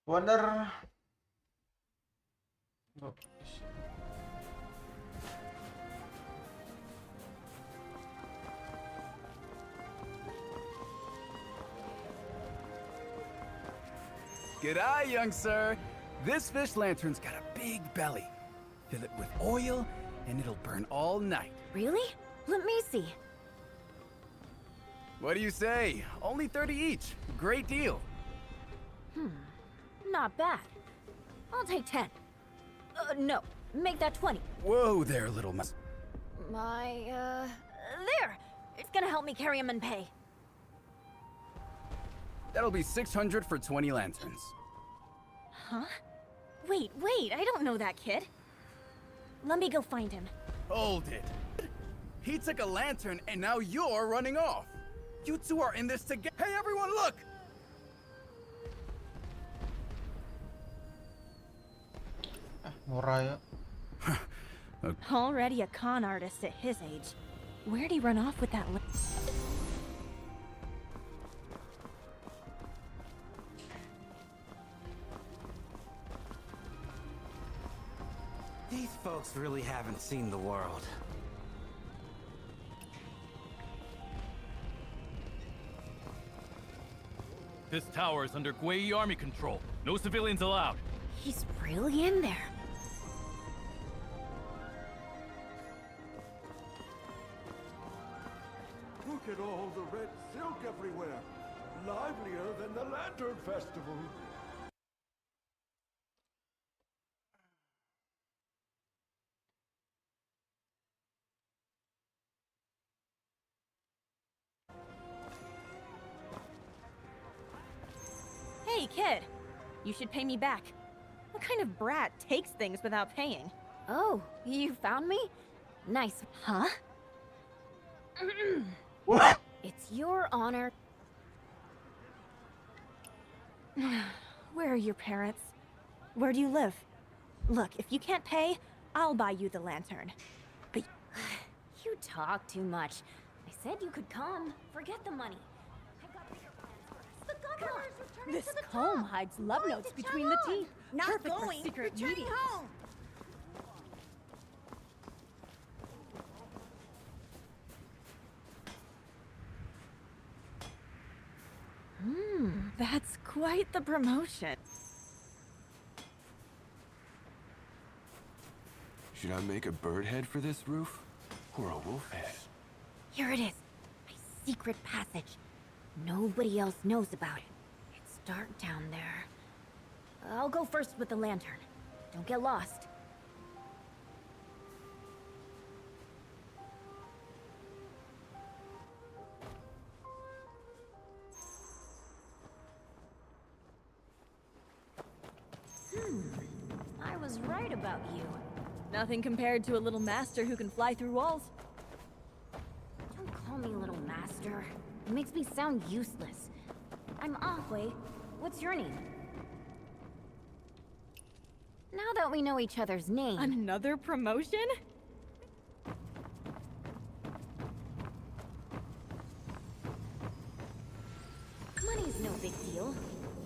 Speaker 1: Wonder. Oh,
Speaker 11: G'day, young sir. This fish lantern's got a big belly. Fill it with oil, and it'll burn all night.
Speaker 7: Really? Let me see.
Speaker 11: What do you say? Only 30 each. Great deal.
Speaker 7: Not bad. I'll take 10. No, make that 20.
Speaker 11: Whoa there, little mus...
Speaker 7: There! It's gonna help me carry him and pay.
Speaker 11: That'll be 600 for 20 lanterns.
Speaker 7: Huh? Wait, I don't know that kid. Let me go find him.
Speaker 11: Hold it. He took a lantern, and now you're running off. You two are in this together. Hey, everyone, look!
Speaker 1: Murah ya.
Speaker 3: Already a con artist at his age. Where'd he run off with that?
Speaker 4: These folks really haven't seen the world.
Speaker 5: This tower is under Gui army control. No civilians allowed.
Speaker 3: He's really in there.
Speaker 8: Look at all the red silk everywhere. Livelier than the Lantern Festival.
Speaker 3: Hey, kid. You should pay me back. What kind of brat takes things without paying? Oh, you found me? Nice. Huh?
Speaker 1: What?
Speaker 3: It's your honor. Where are your parents? Where do you live? Look, if you can't pay, I'll buy you the lantern. But you talk too much. I said you could come. Forget the money. I've got bigger plans for us.
Speaker 7: The governor is returning
Speaker 3: This
Speaker 7: to the
Speaker 3: comb
Speaker 7: top.
Speaker 3: hides love
Speaker 7: Going
Speaker 3: notes
Speaker 7: to
Speaker 3: between the
Speaker 7: Chang'an.
Speaker 3: teeth.
Speaker 7: Not
Speaker 3: Perfect for
Speaker 7: going.
Speaker 3: secret
Speaker 7: Returning
Speaker 3: meetings.
Speaker 7: home.
Speaker 3: That's quite the promotion.
Speaker 10: Should I make a bird head for this roof? Or a wolf head?
Speaker 3: Here it is. My secret passage. Nobody else knows about it. It's dark down there. I'll go first with the lantern. Don't get lost. I was right about you. Nothing compared to a little master who can fly through walls. Don't call me little master. It makes me sound useless. I'm Ahui. What's your name? Now that we know each other's names... Another promotion? Money's no big deal.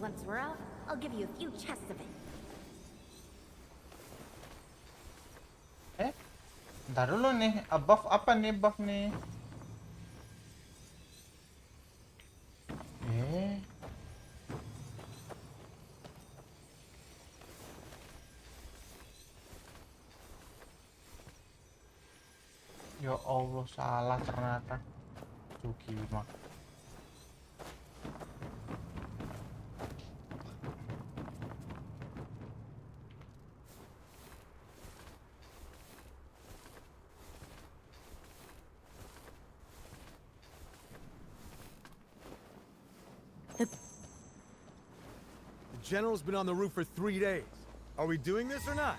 Speaker 3: Once we're out, I'll give you a few chests of it.
Speaker 1: Bentar dulu nih, buff apa nih buff nih? Ya Allah, salah ternyata. Sugi mah.
Speaker 12: The general's been on the roof for 3 days. Are we doing this or not?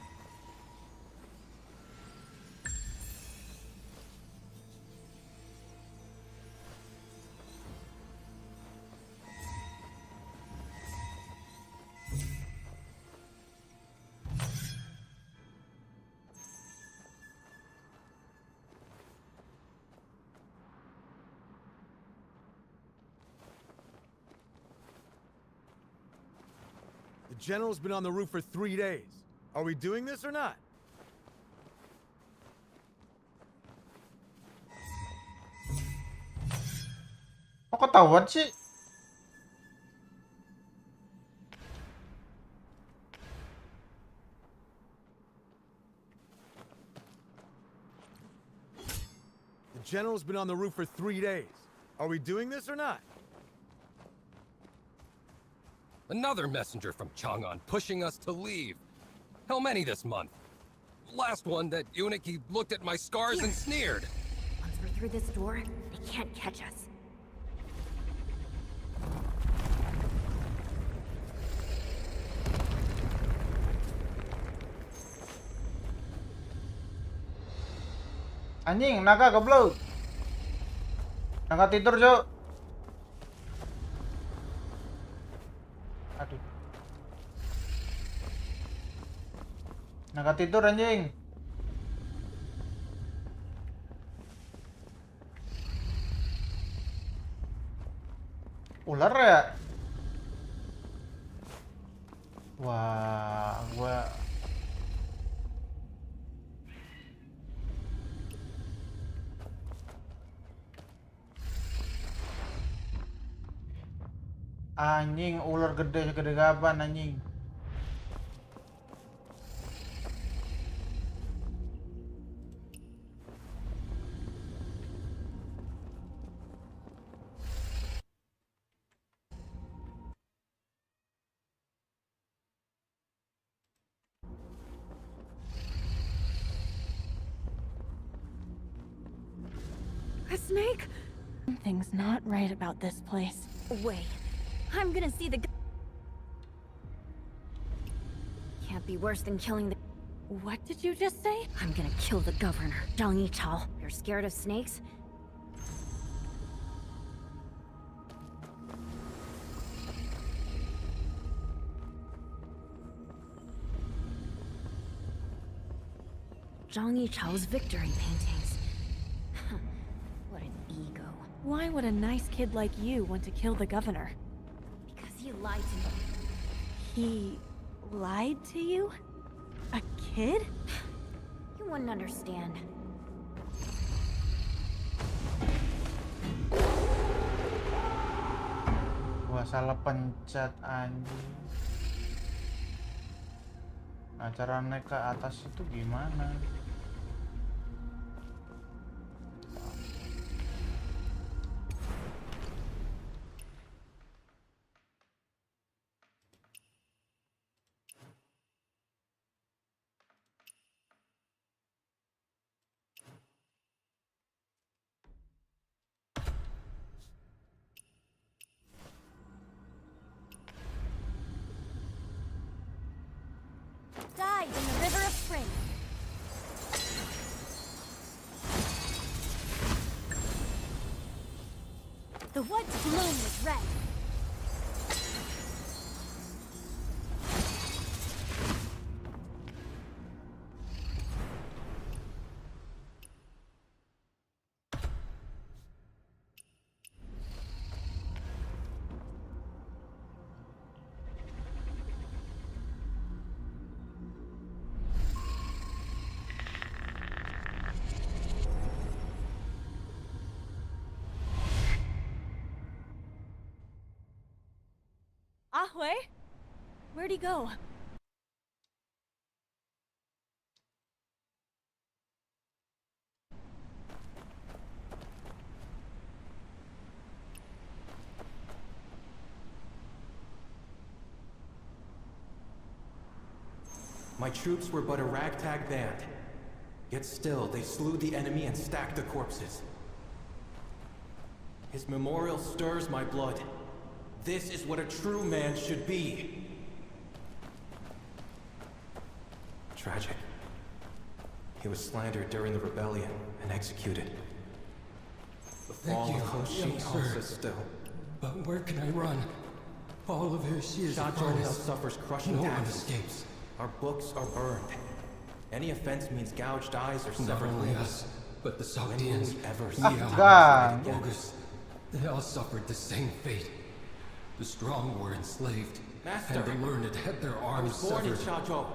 Speaker 12: The general's been on the roof for 3 days. Are we doing this or not?
Speaker 1: Kok ketahuan sih?
Speaker 12: The general's been on the roof for 3 days. Are we doing this or not?
Speaker 13: Another messenger from Chang'an pushing us to leave. How many this month? Last one, that eunuch, he looked at my scars and sneered.
Speaker 3: Once we're through this door, they can't catch us.
Speaker 1: Anjing, naga goblok. Naga tidur, Cok. Nggak tidur anjing. Ular ya? Wah, gua anjing ular gede segede gaban anjing.
Speaker 3: A snake? Something's not right about this place.
Speaker 7: Wait, I'm gonna see the. Can't be worse than killing the.
Speaker 3: What did you just say?
Speaker 7: I'm gonna kill the governor, Zhang Yichao. You're scared of snakes? Zhang Yichao's victory paintings. What an ego.
Speaker 3: Why would a nice kid like you want to kill the governor?
Speaker 7: Because he lied to me.
Speaker 3: He lied to you? A kid?
Speaker 7: You wouldn't understand.
Speaker 1: Gua salah pencet anjing. Nah, cara naik ke atas itu gimana?
Speaker 7: Died in the river of spring. The wood's bloom was red.
Speaker 3: Ahui? Where'd he go?
Speaker 4: My troops were but a ragtag band. Yet still, they slew the enemy and stacked the corpses. His memorial stirs my blood. This is what a true man should be. Tragic. He was slandered during the rebellion and executed. The fall of Hoshi haunts us still.
Speaker 13: But where can I run? All of Hershey is
Speaker 4: Shadow Hill suffers crushing
Speaker 13: No one
Speaker 4: taxes.
Speaker 13: escapes.
Speaker 4: Our books are burned. Any offense means gouged eyes or
Speaker 13: Not
Speaker 4: severed
Speaker 13: only
Speaker 4: limbs.
Speaker 13: us, but the
Speaker 4: When will
Speaker 13: Sogdians,
Speaker 4: we ever see
Speaker 13: Liao,
Speaker 1: God.
Speaker 13: Bogus, they all suffered the same fate. The strong were enslaved,
Speaker 4: Master,
Speaker 13: and the learned had their
Speaker 4: I
Speaker 13: arms
Speaker 4: was born in
Speaker 13: severed.
Speaker 4: Xiaozhou.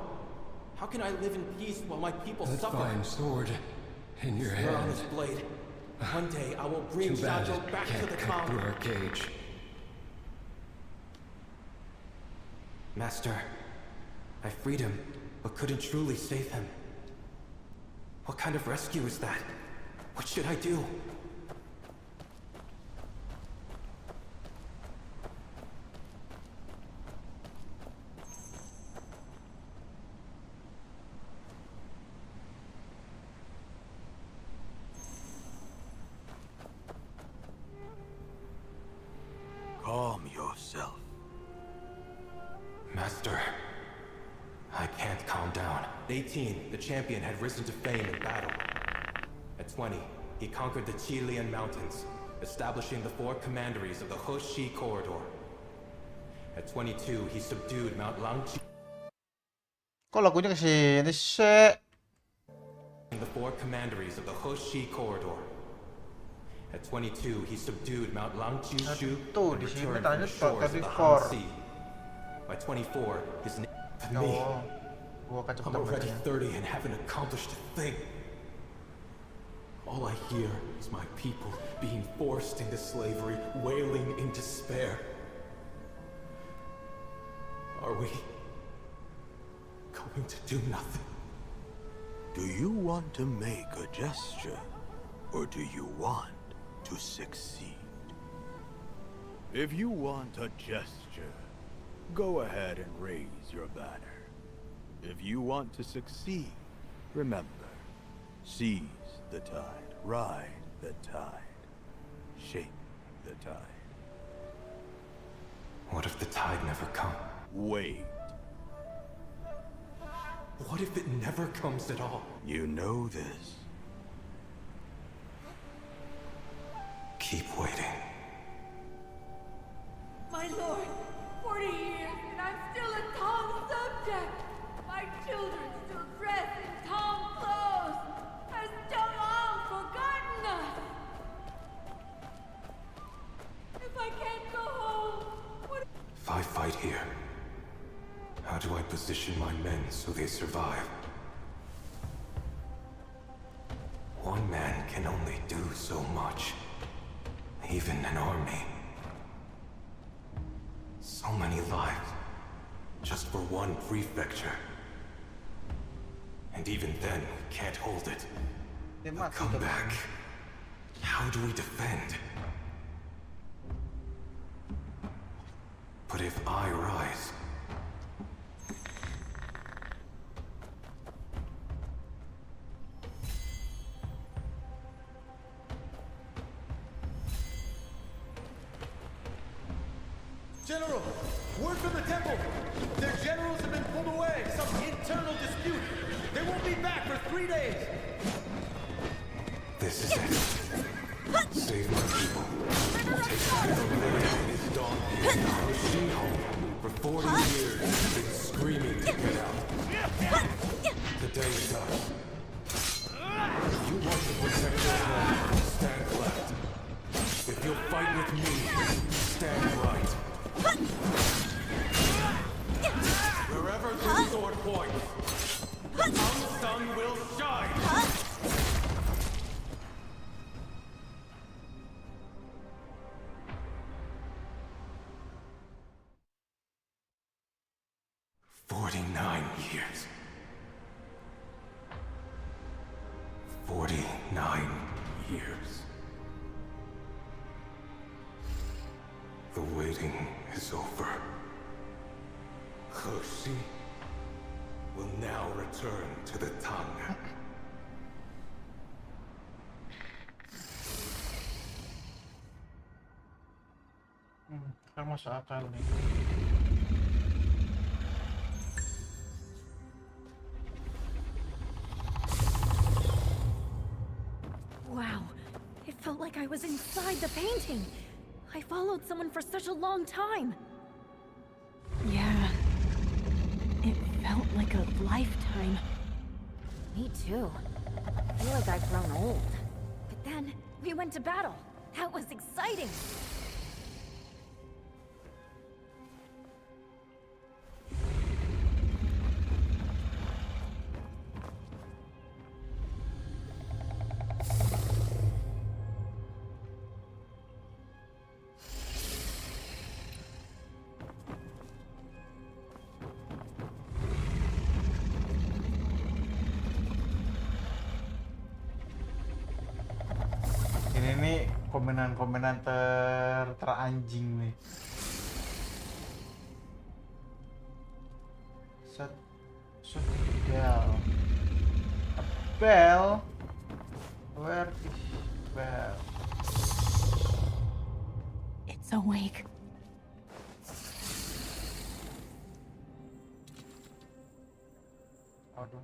Speaker 4: How can I live in peace while my people
Speaker 13: That
Speaker 4: suffer?
Speaker 13: fine sword in your
Speaker 4: Swear on
Speaker 13: hand.
Speaker 4: this blade. One day I will bring
Speaker 13: Too bad
Speaker 4: Xiaozhou
Speaker 13: it
Speaker 4: back to
Speaker 13: can't
Speaker 4: the
Speaker 13: cut through
Speaker 4: town.
Speaker 13: our cage.
Speaker 4: Master, I freed him, but couldn't truly save him. What kind of rescue is that? What should I do?
Speaker 6: Calm yourself.
Speaker 4: Master, I can't calm down. At 18, the champion had risen to fame in battle. At 20, he conquered the Qilian Mountains, establishing the 4 commanderies of the Hoshi Corridor. At 22, he subdued Mount Langqi.
Speaker 1: Kok lagunya kesini sih?
Speaker 4: The four commanderies of the Hoshi corridor. At 22, he subdued Mount Langjiushu
Speaker 1: Tuh,
Speaker 4: and
Speaker 1: di sini
Speaker 4: returned from
Speaker 1: tanya
Speaker 4: the shores of the
Speaker 1: 34.
Speaker 4: Han Sea. By 24, his name to me.
Speaker 1: Oh, gua
Speaker 4: I'm
Speaker 1: kecepatan
Speaker 4: already
Speaker 1: bacanya.
Speaker 4: 30 and haven't accomplished a thing. All I hear is my people being forced into slavery, wailing in despair. Are we going to do nothing?
Speaker 14: Do you want to make a gesture, or do you want to succeed? If you want a gesture, go ahead and raise your banner. If you want to succeed, remember, seize the tide, ride the tide, shape the tide.
Speaker 4: What if the tide never comes?
Speaker 14: Wait.
Speaker 4: What if it never comes at all?
Speaker 14: You know this.
Speaker 4: Keep waiting.
Speaker 7: My lord, 40 years and I'm still a Tong subject. My children still dress in Tong clothes. Has Zhang forgotten us? If I can't go home, what?
Speaker 4: If I fight here, how do I position my men so they survive? One man can only do so much. Even an army. So many lives. Just for one prefecture. And even then, we can't hold it. They'll come back. How do we defend? But if I rise...
Speaker 12: General, word from the temple. Their generals have been pulled away. Some internal dispute. They won't be back for 3 days.
Speaker 4: This is it. Save my people. Take care of Leia and his donkey in the Hoshi home. For 40 years, they've been screaming to get out. The day is done. If you want to protect your home, stand left. If you'll fight with me, stand right. Wherever the sword points, the sun will shine! "49 years. 49 years. The waiting is over. Hoshi will now return to the Tang.
Speaker 1: Kan masuk akal nih.
Speaker 7: Wow, it felt like I was inside the painting. I followed someone for such a long time.
Speaker 3: Yeah. It felt like a lifetime.
Speaker 7: Me too. I feel like I've grown old. But then, we went to battle. That was exciting.
Speaker 1: Ini nih komenan-komenan teranjing nih. Set bell. A bell? Where is bell?
Speaker 3: It's awake.
Speaker 1: Aduh.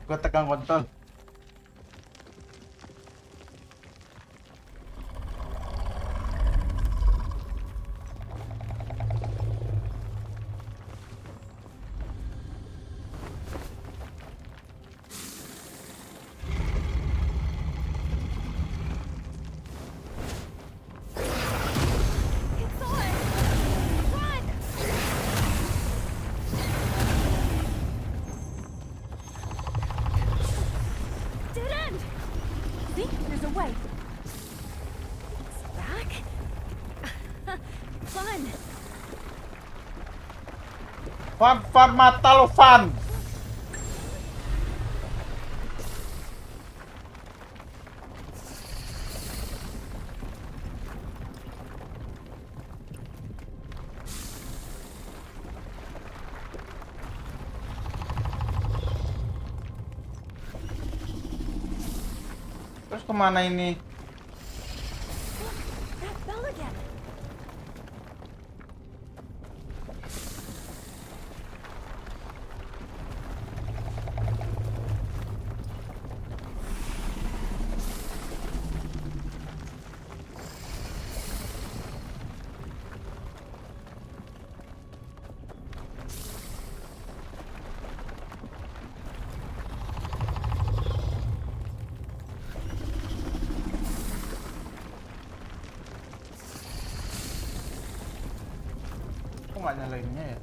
Speaker 1: Gua tekan kontrol. Fan mata lo Fan. Terus kemana ini? Kok nggak nyalainnya ya?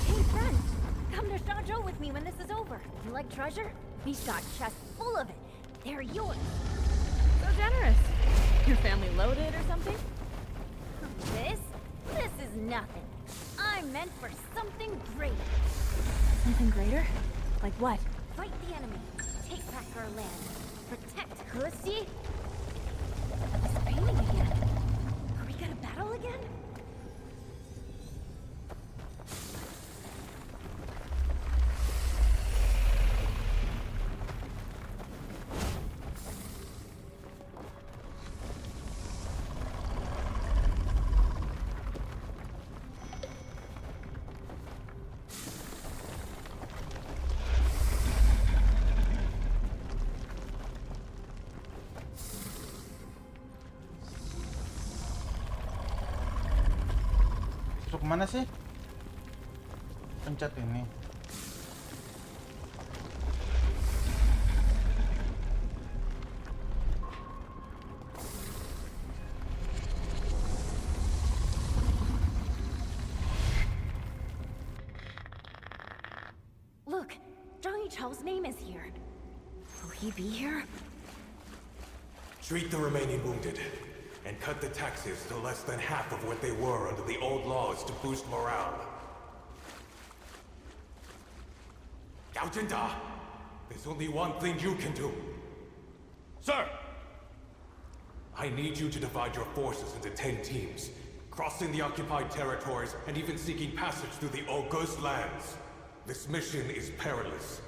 Speaker 15: Hey, friend! Come to Shajo with me when this is over. You like treasure? We've got chests full of it. They're yours.
Speaker 3: So generous. Your family loaded or something?
Speaker 15: This is nothing. I'm meant for something greater.
Speaker 3: Something greater? Like what?
Speaker 15: Fight the enemy. Take back our land. Protect Husi. It's raining again. Are we gonna battle again?
Speaker 1: Masuk mana sih? Pencet ini.
Speaker 15: Look, Zhang Yichao's name is here. Will he be here?
Speaker 4: Treat the remaining wounded, and cut the taxes to less than half of what they were under the old laws to boost morale. Gao Jinda, there's only one thing you can do.
Speaker 12: Sir!
Speaker 4: I need you to divide your forces into 10 teams, crossing the occupied territories and even seeking passage through the August lands. This mission is perilous.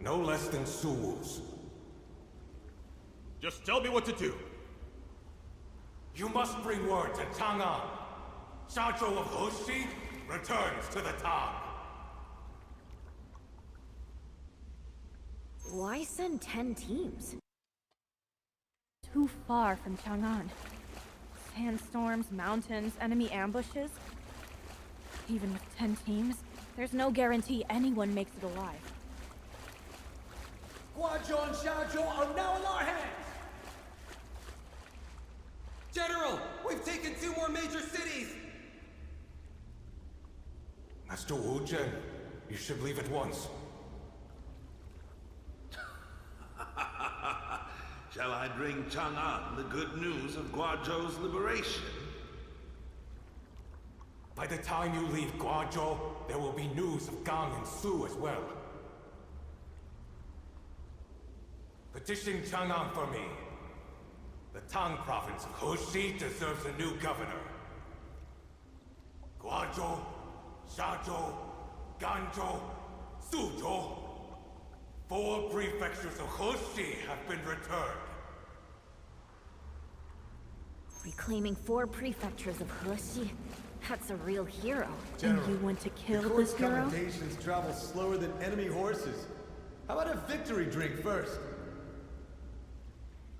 Speaker 4: No less than Suwu's.
Speaker 12: Just tell me what to do.
Speaker 4: You must bring word to Chang'an. Shajo of Hoshi returns to the Tang.
Speaker 15: Why send 10 teams?
Speaker 3: Too far from Chang'an. Sandstorms, mountains, enemy ambushes. Even with 10 teams, there's no guarantee anyone makes it alive.
Speaker 12: Guazhou and Xiaozhou are now in our hands!
Speaker 5: General, we've taken 2 more major cities!
Speaker 4: Master Wu Zhen, you should leave at once.
Speaker 16: Shall I bring Chang'an the good news of Guazhou's liberation?
Speaker 4: By the time you leave Guazhou, there will be news of Gang and Su as well. Petition Chang'an for me. The Tang province of Hoshi deserves a new governor.
Speaker 6: Guanzhou, Shazhou, Ganzhou, Suzhou. 4 prefectures of Heshi have been returned.
Speaker 15: Reclaiming 4 prefectures of Heshi? That's a real hero.
Speaker 3: And you want to kill
Speaker 12: the
Speaker 3: this
Speaker 12: court's
Speaker 3: hero?
Speaker 12: commendations travel slower than enemy horses. How about a victory drink first?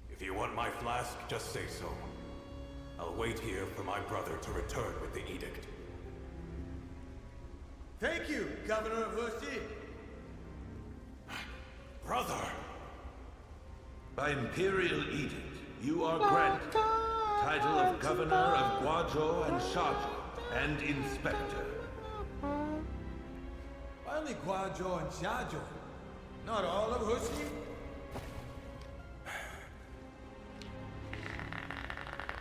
Speaker 6: If you want my flask, just say so. I'll wait here for my brother to return with the edict.
Speaker 12: Thank you, Governor of Heshi.
Speaker 6: Brother!
Speaker 16: By imperial edict, you are granted title of Governor of Guazhou and Shazhou, and Inspector.
Speaker 12: Why only Guazhou and Shazhou? Not all of Heshi?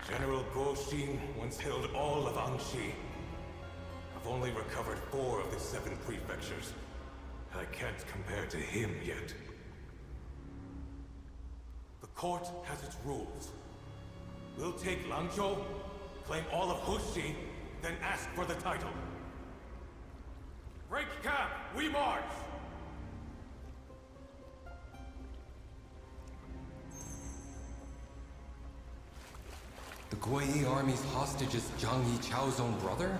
Speaker 6: General Guoxin once held all of Anxi. I've only recovered 4 of the 7 prefectures. I can't compare to him yet. The court has its rules. We'll take Langzhou, claim all of Heshi, then ask for the title. Break camp! We march!
Speaker 13: The Guiyi army's hostage is Zhang Yichao's own brother?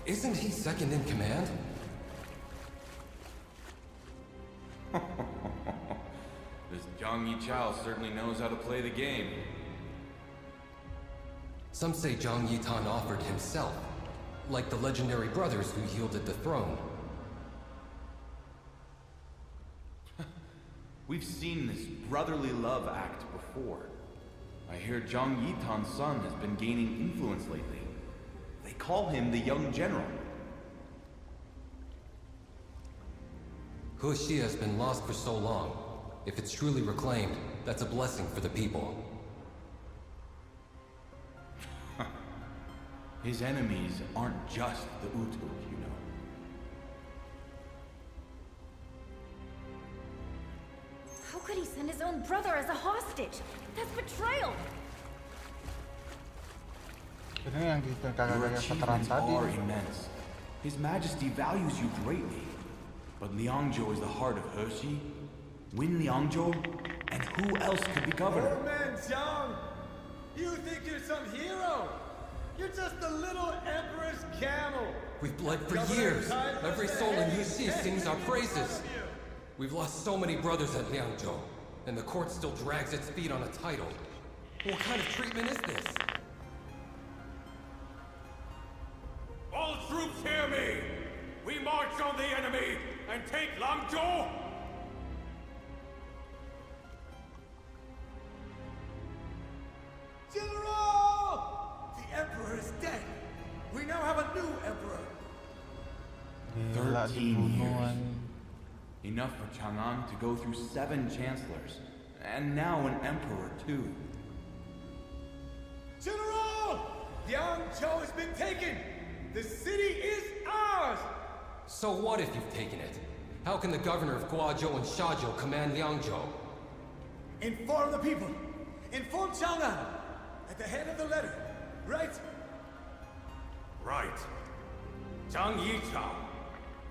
Speaker 13: Isn't he second in command?
Speaker 17: This Zhang Yichao certainly knows how to play the game.
Speaker 13: Some say Zhang Yitan offered himself, like the legendary brothers who yielded the throne.
Speaker 17: We've seen this brotherly love act before. I hear Zhang Yitan's son has been gaining influence lately. They call him the young general.
Speaker 13: Heshi has been lost for so long. If it's truly reclaimed, that's a blessing for the people.
Speaker 17: His enemies aren't just the Utuk, you know.
Speaker 15: How could he send his own brother as a hostage? That's betrayal!
Speaker 1: Ini yang di
Speaker 17: Your
Speaker 1: kakak-kakak veteran
Speaker 17: achievements
Speaker 1: tadi.
Speaker 17: are immense. His Majesty values you greatly. But Liangzhou is the heart of Heshi. Win Liangzhou, and who else could be governor?
Speaker 12: Oh man, Zhang! You think you're some hero? You're just a little emperor's camel!
Speaker 13: We've bled for years. Every soul in Heshi sings our praises. We've lost so many brothers at Liangzhou, and the court still drags its feet on a title. What kind of treatment is this?
Speaker 6: All troops hear me! We march on the enemy and take Langzhou!
Speaker 12: General! The emperor is dead! We now have a new emperor!
Speaker 17: 13 years. Enough for Chang'an to go through 7 chancellors. And now an emperor, too.
Speaker 12: General! Liangzhou has been taken! The city is ours!
Speaker 13: So what if you've taken it? How can the governor of Guazhou and Shazhou command Liangzhou?
Speaker 12: Inform the people! Inform Chang'an! At the head of the letter, right?
Speaker 6: Right. Zhang Yichao,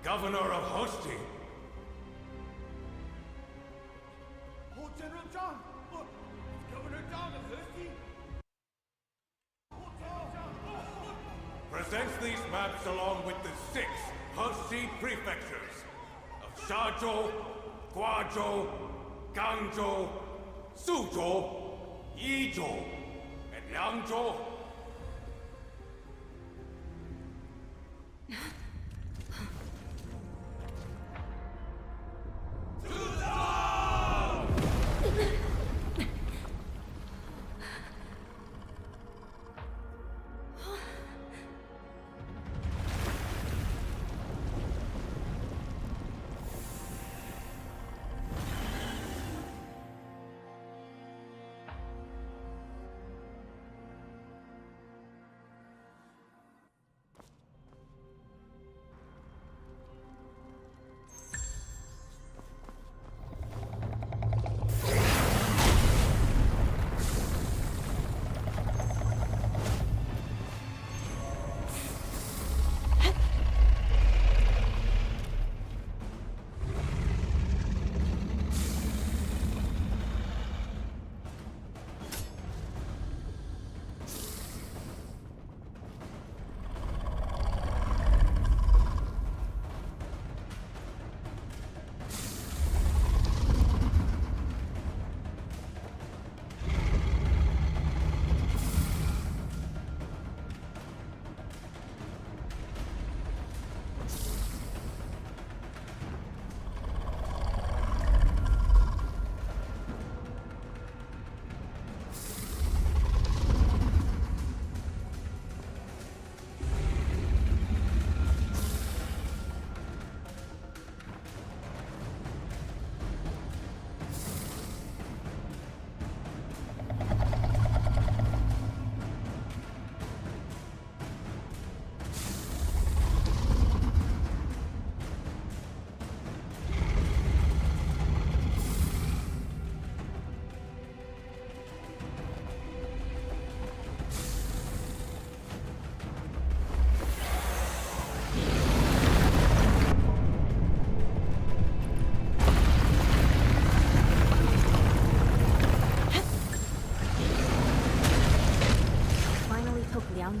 Speaker 6: governor of Heshi.
Speaker 12: Oh, General Zhang! Look! Governor Zhang of Heshi!
Speaker 6: Presents these maps along with the 6 Heshi prefectures of Shazhou, Guazhou, Ganzhou, Suzhou, Yizhou, and Liangzhou.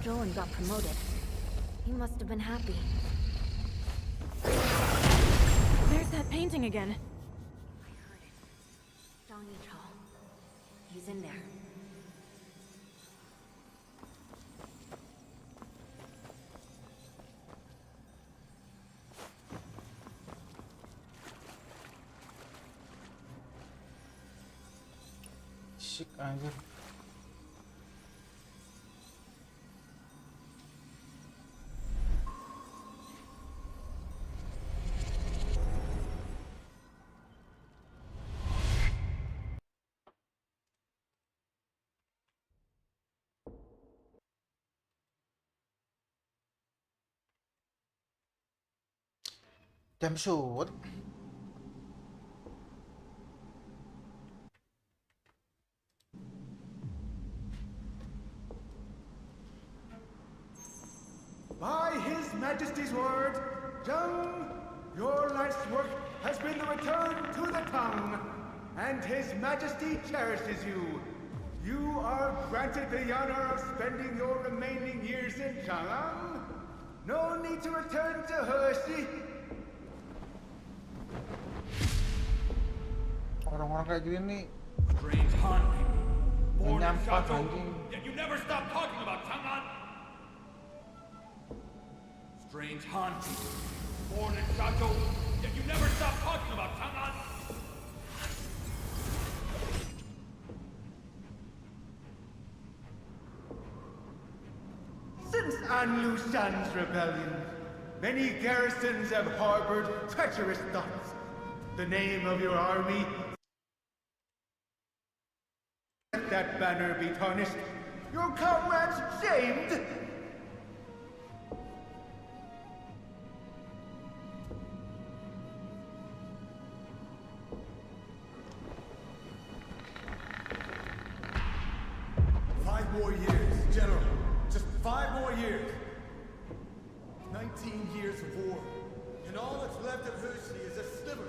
Speaker 15: Guangzhou and got promoted. He must have been happy.
Speaker 3: There's that painting again.
Speaker 15: Zhang Yichao. He's in there.
Speaker 1: Shik anjir. Jam shoot.
Speaker 12: By His Majesty's word, Zhang, your life's work has been the return to the tongue, and His Majesty cherishes you. You are granted the honor of spending your remaining years in Chang'an. No need to return to Hershey.
Speaker 1: Orang-orang kayak gini nih
Speaker 18: Strange Han people, born in
Speaker 1: menyampah
Speaker 18: Xiaozhou,
Speaker 1: anjing.
Speaker 18: yet you never stop talking about Chang'an. Strange Han people, born in Xiaozhou, yet you never stop talking about Chang'an.
Speaker 12: Since An Lushan's rebellion, many garrisons have harbored treacherous thoughts. The name of your army, let that banner be tarnished. Your comrades shamed. Five more years, General. Just 5 more years. 19 years of war. And all that's left of Hershey is a sliver.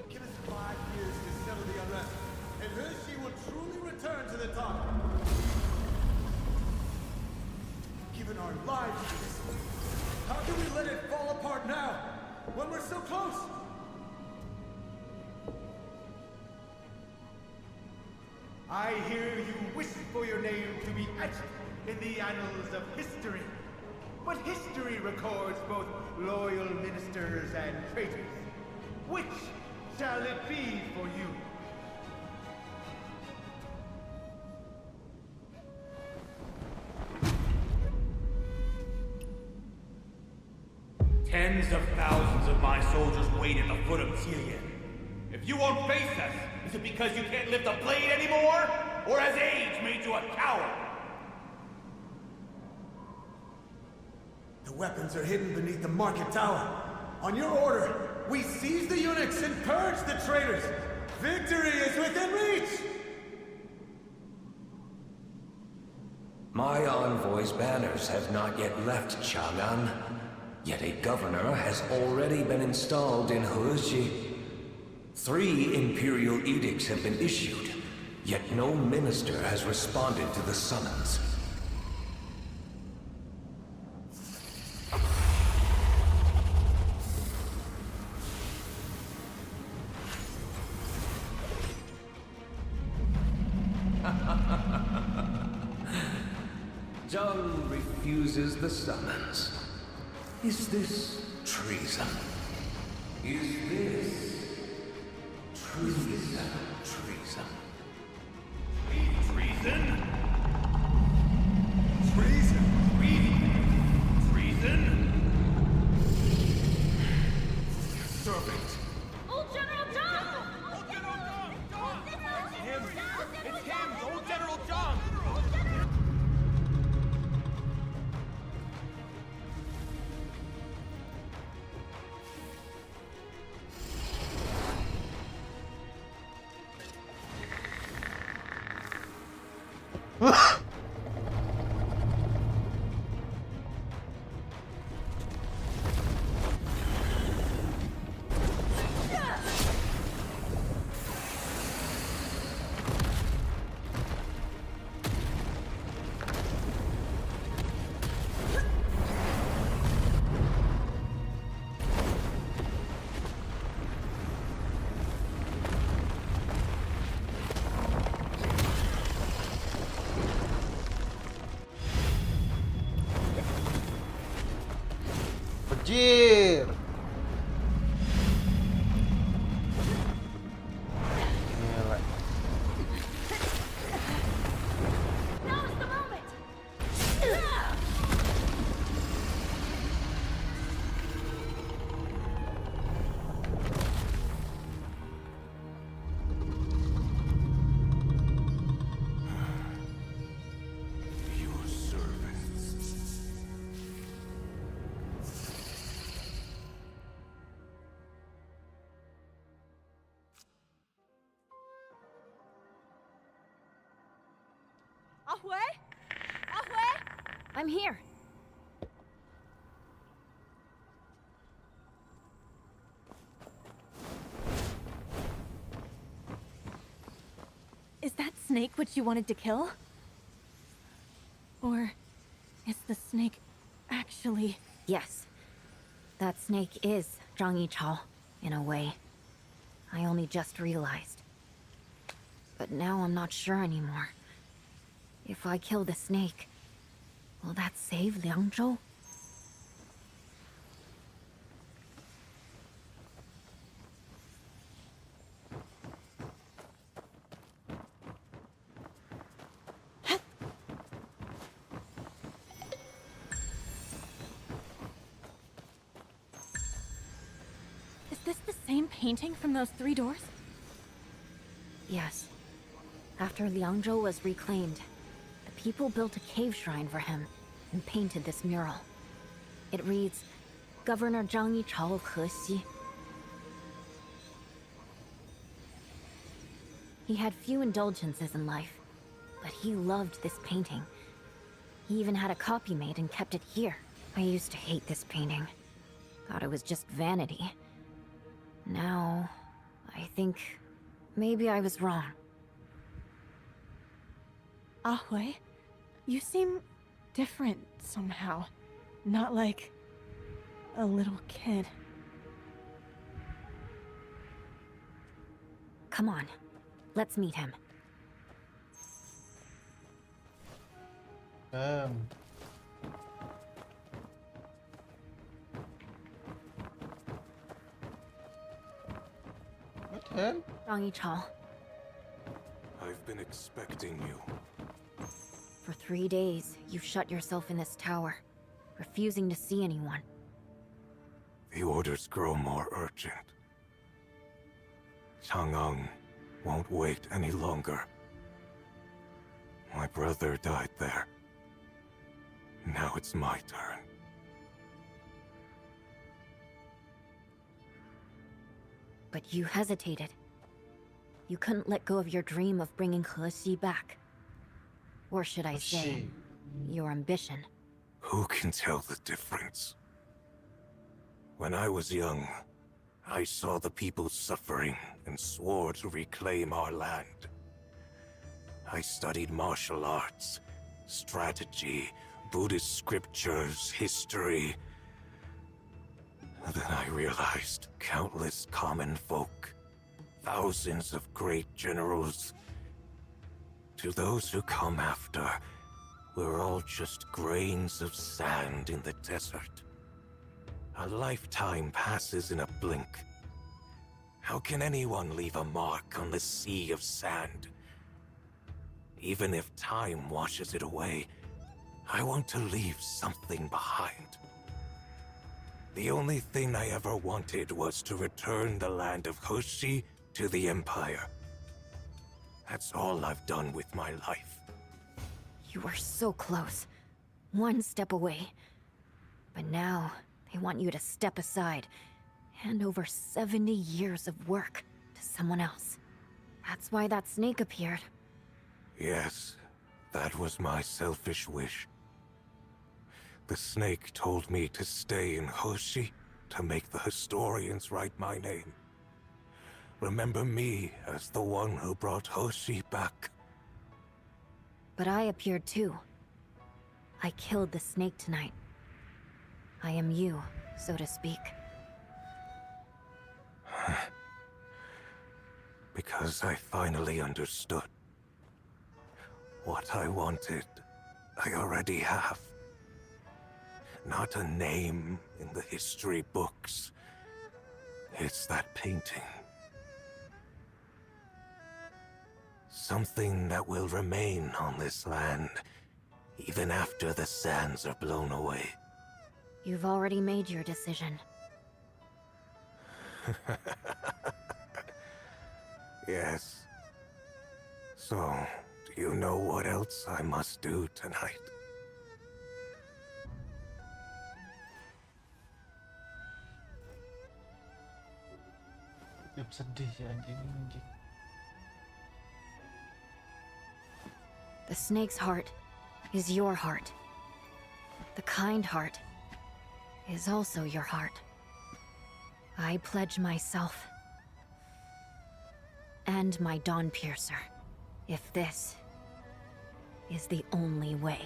Speaker 12: Give us 5 years to settle the unrest, and Hershey will truly return to the top. Given our lives to this, how can we let it fall apart now, when we're so close? I hear you wish for your name to be etched in the annals of history. But history records both loyal ministers and traitors. Which shall it be for you?
Speaker 18: Tens of thousands of my soldiers wait at the foot of Jillian. If you won't face us, is it because you can't lift a blade anymore? Or has age made you a coward?
Speaker 12: The weapons are hidden beneath the market tower. On your order, we seize the eunuchs and purge the traitors. Victory is within reach!
Speaker 19: My envoy's banners have not yet left Chang'an, yet a governor has already been installed in Hershey. 3 imperial edicts have been issued, yet no minister has responded to the summons. Zhang refuses the summons. Is this treason? Is this treason? Treason.
Speaker 18: Treason?
Speaker 12: Treason?
Speaker 18: Treason?
Speaker 12: Servant!
Speaker 7: Old General Zhang!
Speaker 18: Old General Zhang! It's him! It's him! Old General Zhang!
Speaker 1: Anjir. Gila.
Speaker 15: Now's the moment!
Speaker 2: Your servants.
Speaker 3: Ahui? Ahui?
Speaker 15: I'm here.
Speaker 3: Is that snake what you wanted to kill? Or is the snake actually...
Speaker 15: Yes. That snake is Zhang Yichao, in a way. I only just realized. But now I'm not sure anymore. If I kill the snake, will that save Liangzhou?
Speaker 3: Is this the same painting from those 3 doors?
Speaker 15: Yes. After Liangzhou was reclaimed, the people built a cave shrine for him and painted this mural. It reads, Governor Zhang Yichao of Hexi. He had few indulgences in life, but he loved this painting. He even had a copy made and kept it here. I used to hate this painting. Thought it was just vanity. Now, I think maybe I was wrong.
Speaker 3: Ahui, you seem different somehow. Not like a little kid.
Speaker 15: Come on, let's meet him.
Speaker 1: What hell?
Speaker 15: Zhang Yichao,
Speaker 2: I've been expecting you.
Speaker 15: for 3 days, you shut yourself in this tower, refusing to see anyone.
Speaker 2: The orders grow more urgent. Chang'an won't wait any longer. My brother died there. Now it's my turn.
Speaker 15: But you hesitated. You couldn't let go of your dream of bringing Hexi back. Or should I say, your ambition.
Speaker 2: Who can tell the difference? When I was young, I saw the people suffering and swore to reclaim our land. I studied martial arts, strategy, Buddhist scriptures, history. Then I realized countless common folk, thousands of great generals. To those who come after, we're all just grains of sand in the desert. A lifetime passes in a blink. How can anyone leave a mark on the sea of sand? Even if time washes it away, I want to leave something behind. The only thing I ever wanted was to return the land of Hexi to the Empire. That's all I've done with my life.
Speaker 15: You were so close. One step away. But now, they want you to step aside. Hand over 70 years of work to someone else. That's why that snake appeared.
Speaker 2: Yes, that was my selfish wish. The snake told me to stay in Hexi to make the historians write my name. Remember me as the one who brought Hexi back.
Speaker 15: But I appeared too. I killed the snake tonight. I am you, so to speak.
Speaker 2: Because I finally understood. What I wanted, I already have.
Speaker 16: Not a name in the history books. It's that painting. Something that will remain on this land, even after the sands are blown away.
Speaker 15: You've already made your decision.
Speaker 16: Yes. So, do you know what else I must do tonight?
Speaker 1: Yap sedih ya anjing.
Speaker 15: The snake's heart is your heart. The kind heart is also your heart. I pledge myself and my Dawn Piercer, if this is the only way.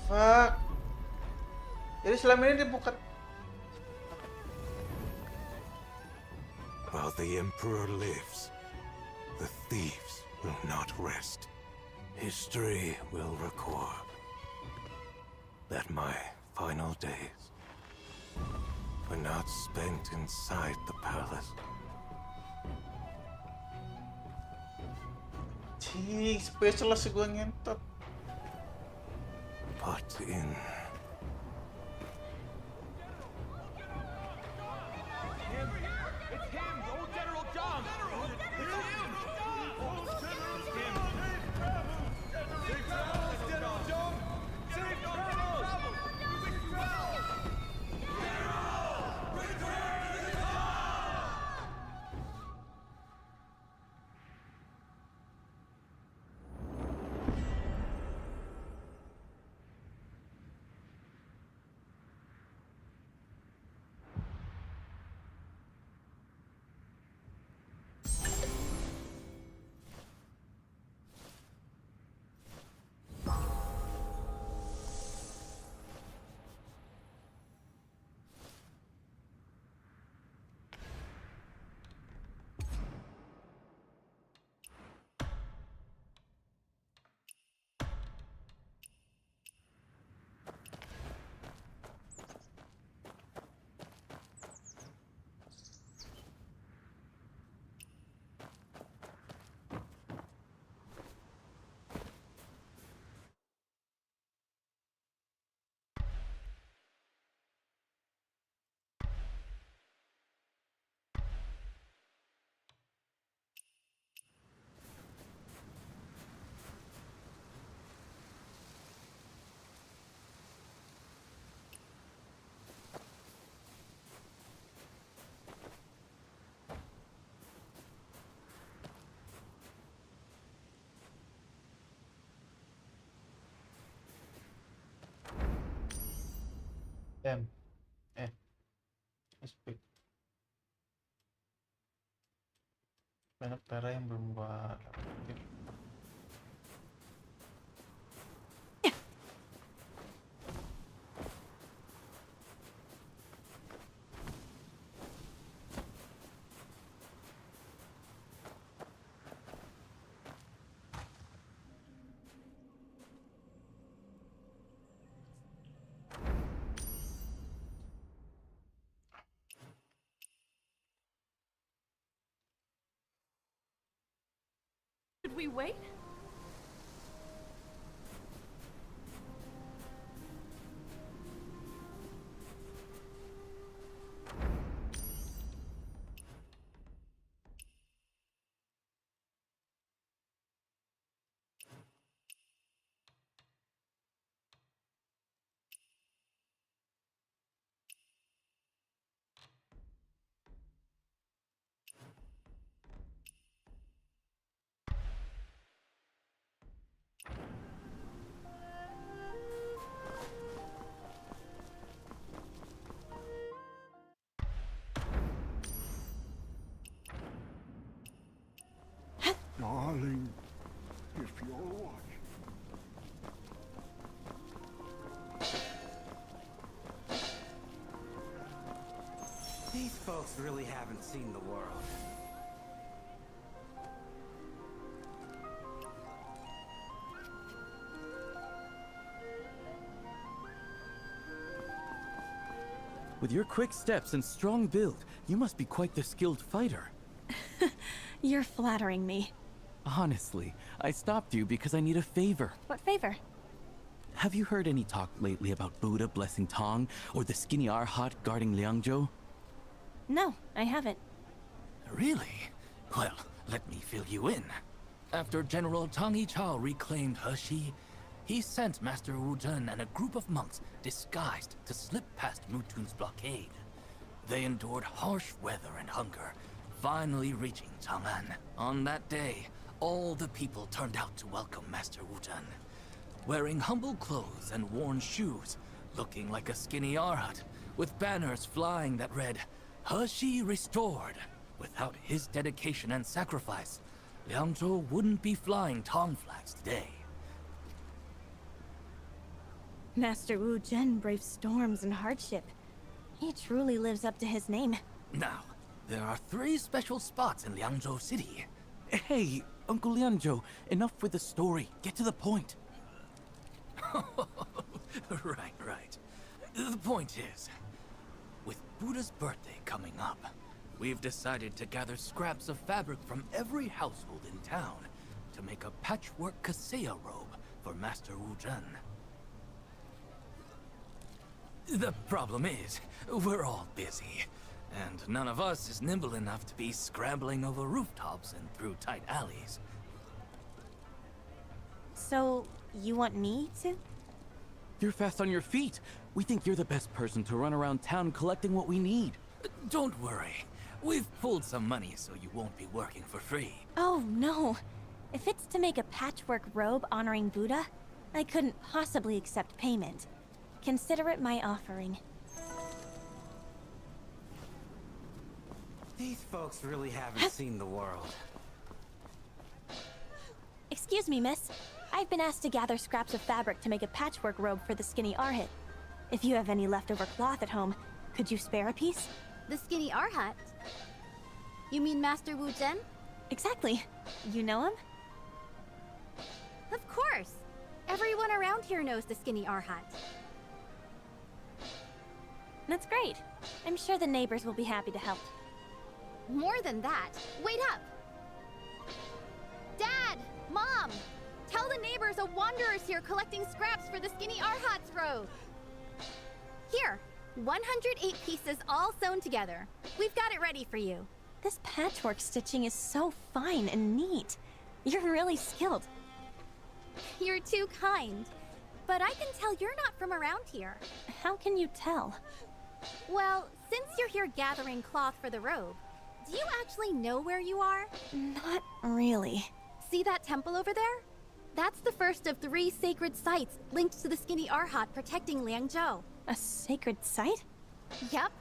Speaker 1: Fuck. Jadi selama ini dia bukan.
Speaker 16: While the Emperor lives, the thieves will not rest. History will record that my final days were not spent inside the palace.
Speaker 1: Cing, specialist gue ngentot.
Speaker 16: But in
Speaker 18: It's him, old General John! It's him! Old General John! Safe travels, General John! Safe travels!
Speaker 1: Speak. Banyak daerah yang belum gua dapetin.
Speaker 7: Should we wait?
Speaker 12: Darling, if you're watching.
Speaker 20: These folks really haven't seen the world.
Speaker 21: With your quick steps and strong build, you must be quite the skilled fighter.
Speaker 3: You're flattering me.
Speaker 21: Honestly, I stopped you because I need a favor.
Speaker 3: What favor?
Speaker 21: Have you heard any talk lately about Buddha blessing Tong, or the skinny Arhat guarding Liangzhou?
Speaker 3: No, I haven't.
Speaker 5: Really? Well, let me fill you in. After General Tang Yichao reclaimed Heshi, he sent Master Wu Zhen and a group of monks disguised to slip past Mutun's blockade. They endured harsh weather and hunger, finally reaching Chang'an. On that day, all the people turned out to welcome Master Wu Zhen, wearing humble clothes and worn shoes, looking like a skinny Arhat, with banners flying that read, Heshi restored. Without his dedication and sacrifice, Liangzhou wouldn't be flying Tong flags today.
Speaker 3: Master Wu Zhen braved storms and hardship. He truly lives up to his name.
Speaker 5: Now, there are 3 special spots in Liangzhou City.
Speaker 21: Hey, Uncle Liangzhou, enough with the story. Get to the point.
Speaker 5: Right. The point is, with Buddha's birthday coming up, we've decided to gather scraps of fabric from every household in town to make a patchwork Kaseya robe for Master Wu Zhen. The problem is, we're all busy, and none of us is nimble enough to be scrambling over rooftops and through tight alleys.
Speaker 3: So, you want me to?
Speaker 21: You're fast on your feet. We think you're the best person to run around town collecting what we need.
Speaker 5: Don't worry. We've pulled some money so you won't be working for free.
Speaker 3: Oh, no. If it's to make a patchwork robe honoring Buddha, I couldn't possibly accept payment. Consider it my offering.
Speaker 20: These folks really haven't seen the world.
Speaker 3: Excuse me, miss. I've been asked to gather scraps of fabric to make a patchwork robe for the skinny Arhat. If you have any leftover cloth at home, could you spare a piece?
Speaker 22: The skinny Arhat? You mean Master Wu Zhen?
Speaker 3: Exactly. You know him?
Speaker 22: Of course. Everyone around here knows the skinny Arhat.
Speaker 3: That's great. I'm sure the neighbors will be happy to help.
Speaker 22: More than that, wait up! Dad! Mom! Tell the neighbors a wanderer's here collecting scraps for the skinny Arhat's robe! Here, 108 pieces all sewn together. We've got it ready for you.
Speaker 3: This patchwork stitching is so fine and neat. You're really skilled.
Speaker 22: You're too kind. But I can tell you're not from around here.
Speaker 3: How can you tell?
Speaker 22: Well, since you're here gathering cloth for the robe, do you actually know where you are?
Speaker 3: Not really.
Speaker 22: See that temple over there? That's the first of 3 sacred sites linked to the skinny Arhat protecting Liangzhou.
Speaker 3: A sacred site?
Speaker 22: Yep.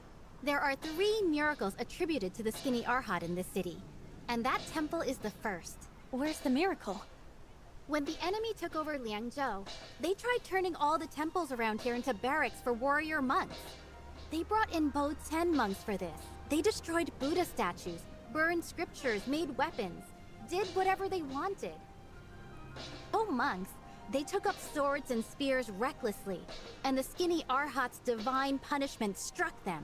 Speaker 22: There are 3 miracles attributed to the skinny Arhat in this city, and that temple is the first.
Speaker 3: Where's the miracle?
Speaker 22: When the enemy took over Liangzhou, they tried turning all the temples around here into barracks for warrior monks. They brought in Bo 10 monks for this. They destroyed Buddha statues, burned scriptures, made weapons, did whatever they wanted. Oh, monks, they took up swords and spears recklessly, and the skinny Arhat's divine punishment struck them.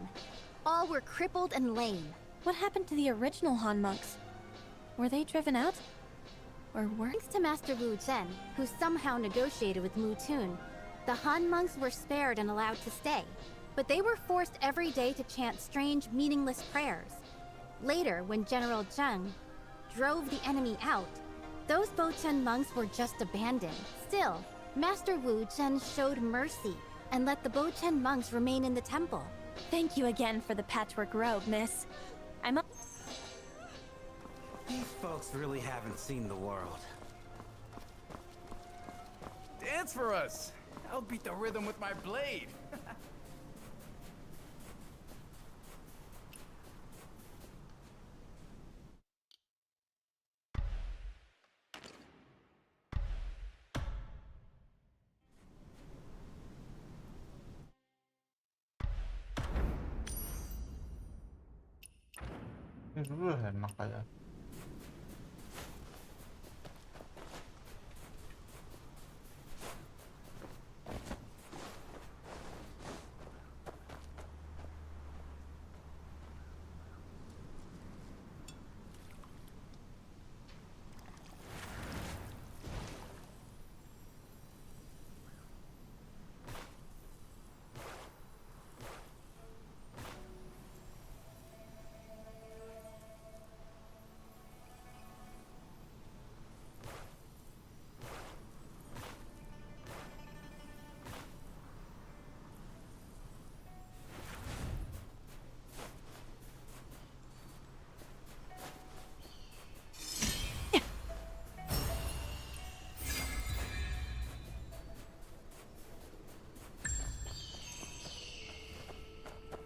Speaker 22: All were crippled and lame.
Speaker 3: What happened to the original Han monks? Were they driven out? Or were?
Speaker 22: Thanks to Master Wu Zhen, who somehow negotiated with Mutun, the Han monks were spared and allowed to stay. But they were forced every day to chant strange, meaningless prayers. Later, when General Zheng drove the enemy out, those Bochen monks were just abandoned. Still, Master Wu Zhen showed mercy and let the Bochen monks remain in the temple.
Speaker 3: Thank you again for the patchwork robe, miss. I'm up.
Speaker 20: These folks really haven't seen the world.
Speaker 11: Dance for us! I'll beat the rhythm with my blade!
Speaker 1: Enak kayak.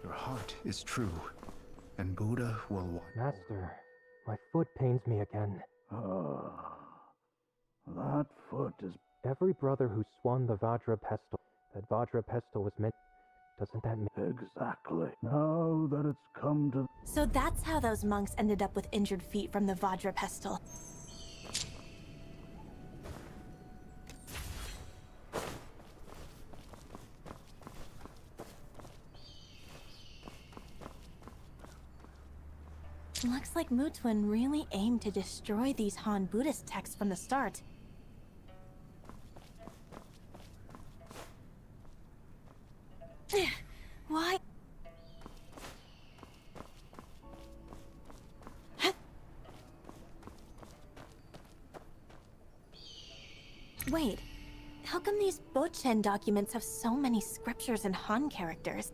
Speaker 8: Your heart is true, and Buddha will watch.
Speaker 9: Master, my foot pains me again.
Speaker 14: That foot is...
Speaker 9: Every brother who swung the Vajra pestle, that Vajra pestle was meant... Doesn't that mean...
Speaker 14: Exactly. Now that it's come to...
Speaker 3: So that's how those monks ended up with injured feet from the Vajra pestle. Looks like Mutun really aimed to destroy these Han Buddhist texts from the start. Why? Wait, how come these Bochen documents have so many scriptures and Han characters?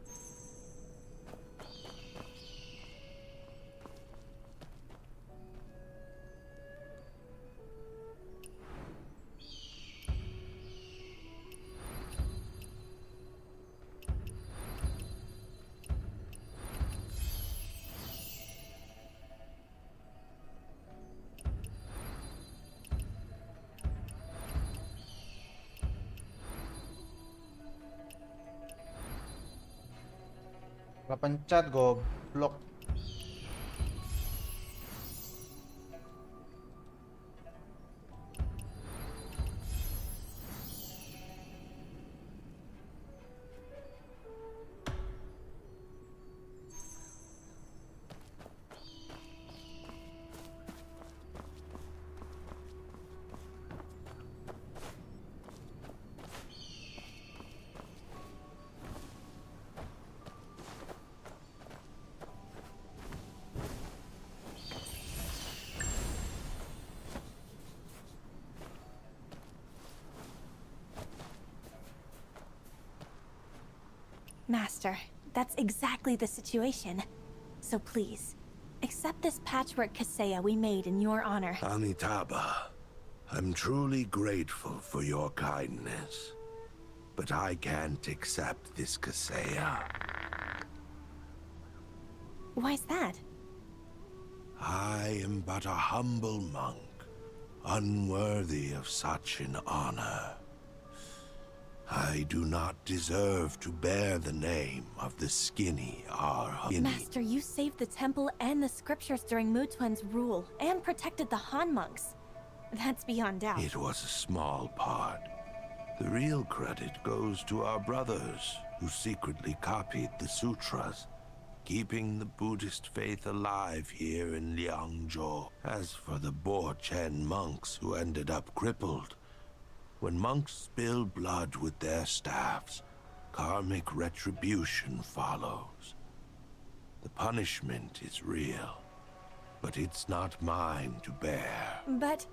Speaker 1: Gak pencet goblok.
Speaker 3: Master, that's exactly the situation. So please, accept this patchwork kaseya we made in your honor.
Speaker 14: Amitabha, I'm truly grateful for your kindness, but I can't accept this kaseya.
Speaker 3: Why's that?
Speaker 14: I am but a humble monk, unworthy of such an honor. I do not deserve to bear the name of the skinny Arhani.
Speaker 3: Master, you saved the temple and the scriptures during Mutuan's rule, and protected the Han monks. That's beyond doubt.
Speaker 14: It was a small part. The real credit goes to our brothers, who secretly copied the sutras, keeping the Buddhist faith alive here in Liangzhou. As for the Bochen monks who ended up crippled, when monks spill blood with their staffs, karmic retribution follows. The punishment is real, but it's not mine to bear.
Speaker 3: But...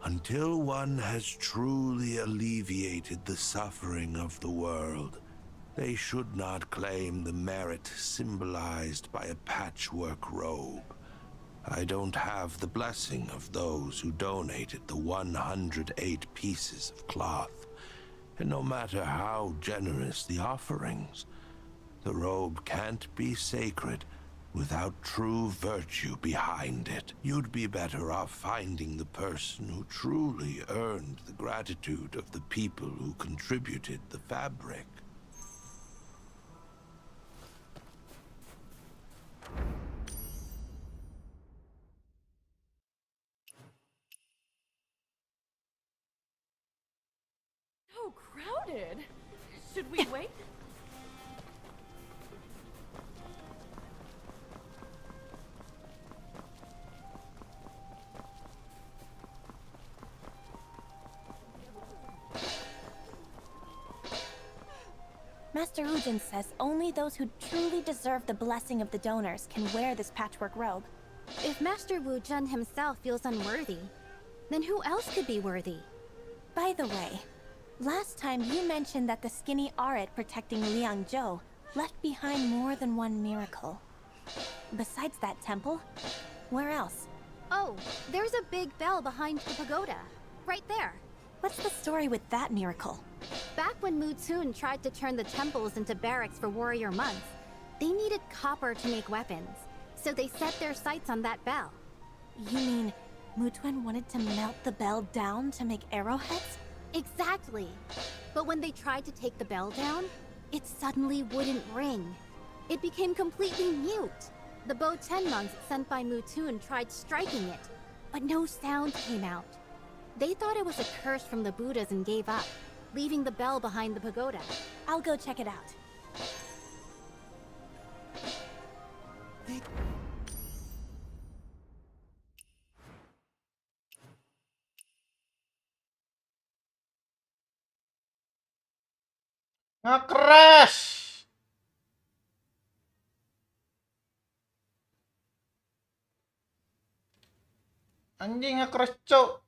Speaker 14: Until one has truly alleviated the suffering of the world, they should not claim the merit symbolized by a patchwork robe. I don't have the blessing of those who donated the 108 pieces of cloth, and no matter how generous the offerings, the robe can't be sacred without true virtue behind it. You'd be better off finding the person who truly earned the gratitude of the people who contributed the fabric.
Speaker 7: scared. Should we wait?
Speaker 3: Master Ujin says only those who truly deserve the blessing of the donors can wear this patchwork robe.
Speaker 22: If Master Wu Jun himself feels unworthy, then who else could be worthy?
Speaker 3: By the way, last time you mentioned that the skinny arit protecting Liangzhou left behind more than one miracle. Besides that temple, where else?
Speaker 22: Oh, there's a big bell behind the pagoda. Right there.
Speaker 3: What's the story with that miracle?
Speaker 22: Back when Mutun tried to turn the temples into barracks for warrior monks, they needed copper to make weapons, so they set their sights on that bell.
Speaker 3: You mean Mutun wanted to melt the bell down to make arrowheads?
Speaker 22: Exactly. But when they tried to take the bell down, it suddenly wouldn't ring. It became completely mute. The Bo-10 monks sent by Mutun tried striking it, but no sound came out. They thought it was a curse from the Buddhas and gave up, leaving the bell behind the pagoda.
Speaker 3: I'll go check it out.
Speaker 1: Nge-crash. Anjing nge-crash, cok.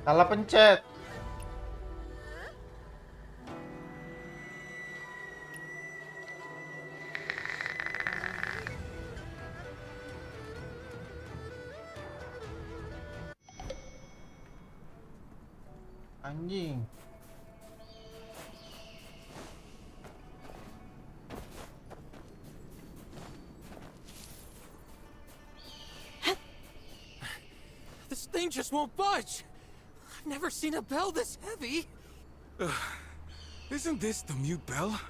Speaker 1: Salah pencet. Anjing.
Speaker 5: This thing just won't budge. I've never seen a bell this heavy.
Speaker 6: Isn't this the mute bell?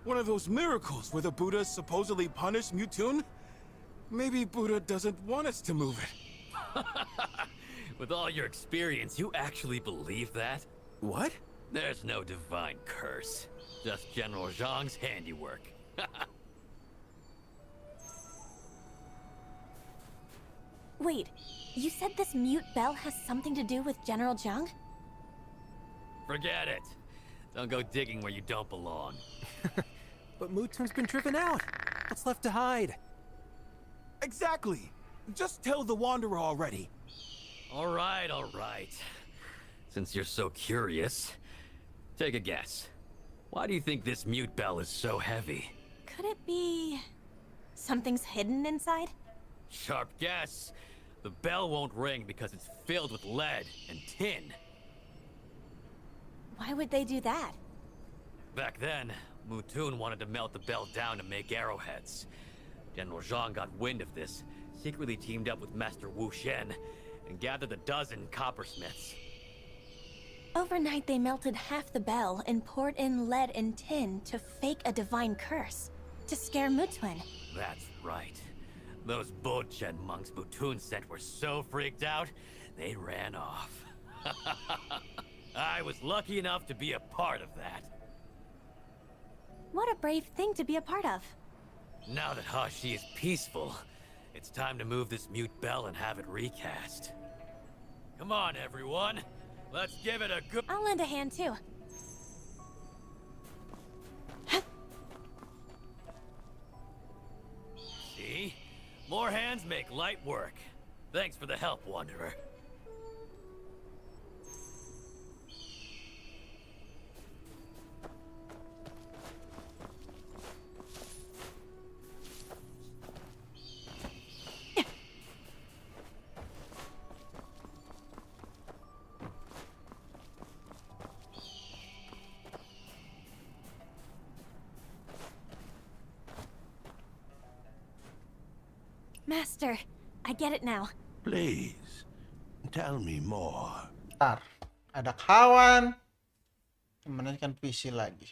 Speaker 6: One of those miracles where the Buddha supposedly punished Mutun? Maybe Buddha doesn't want us to move it.
Speaker 4: With all your experience, you actually believe that?
Speaker 6: What?
Speaker 4: There's no divine curse. Just General Zhang's handiwork.
Speaker 3: Wait, you said this mute bell has something to do with General Zhang?
Speaker 4: Forget it. Don't go digging where you don't belong.
Speaker 21: But Mutun's been driven out. What's left to hide?
Speaker 6: Exactly. Just tell the Wanderer already.
Speaker 4: All right, all right. Since you're so curious, take a guess. Why do you think this mute bell is so heavy?
Speaker 3: Could it be something's hidden inside?
Speaker 4: Sharp guess. The bell won't ring because it's filled with lead and tin.
Speaker 3: Why would they do that?
Speaker 4: Back then, Mutun wanted to melt the bell down to make arrowheads. General Zhang got wind of this, secretly teamed up with Master Wu Shen, and gathered a dozen coppersmiths.
Speaker 3: Overnight, they melted half the bell and poured in lead and tin to fake a divine curse, to scare Mutun.
Speaker 4: That's right. Those Bo-Chen monks Mutun sent were so freaked out, they ran off. I was lucky enough to be a part of that.
Speaker 3: What a brave thing to be a part of.
Speaker 4: Now that Hashi is peaceful, it's time to move this mute bell and have it recast. Come on, everyone. Let's give it a good...
Speaker 3: I'll lend a hand, too.
Speaker 4: See? More hands make light work. Thanks for the help, Wanderer.
Speaker 3: Master, I get it now.
Speaker 14: Please, tell me more.
Speaker 1: Bentar, ada kawan. Menaikkan PC lagi.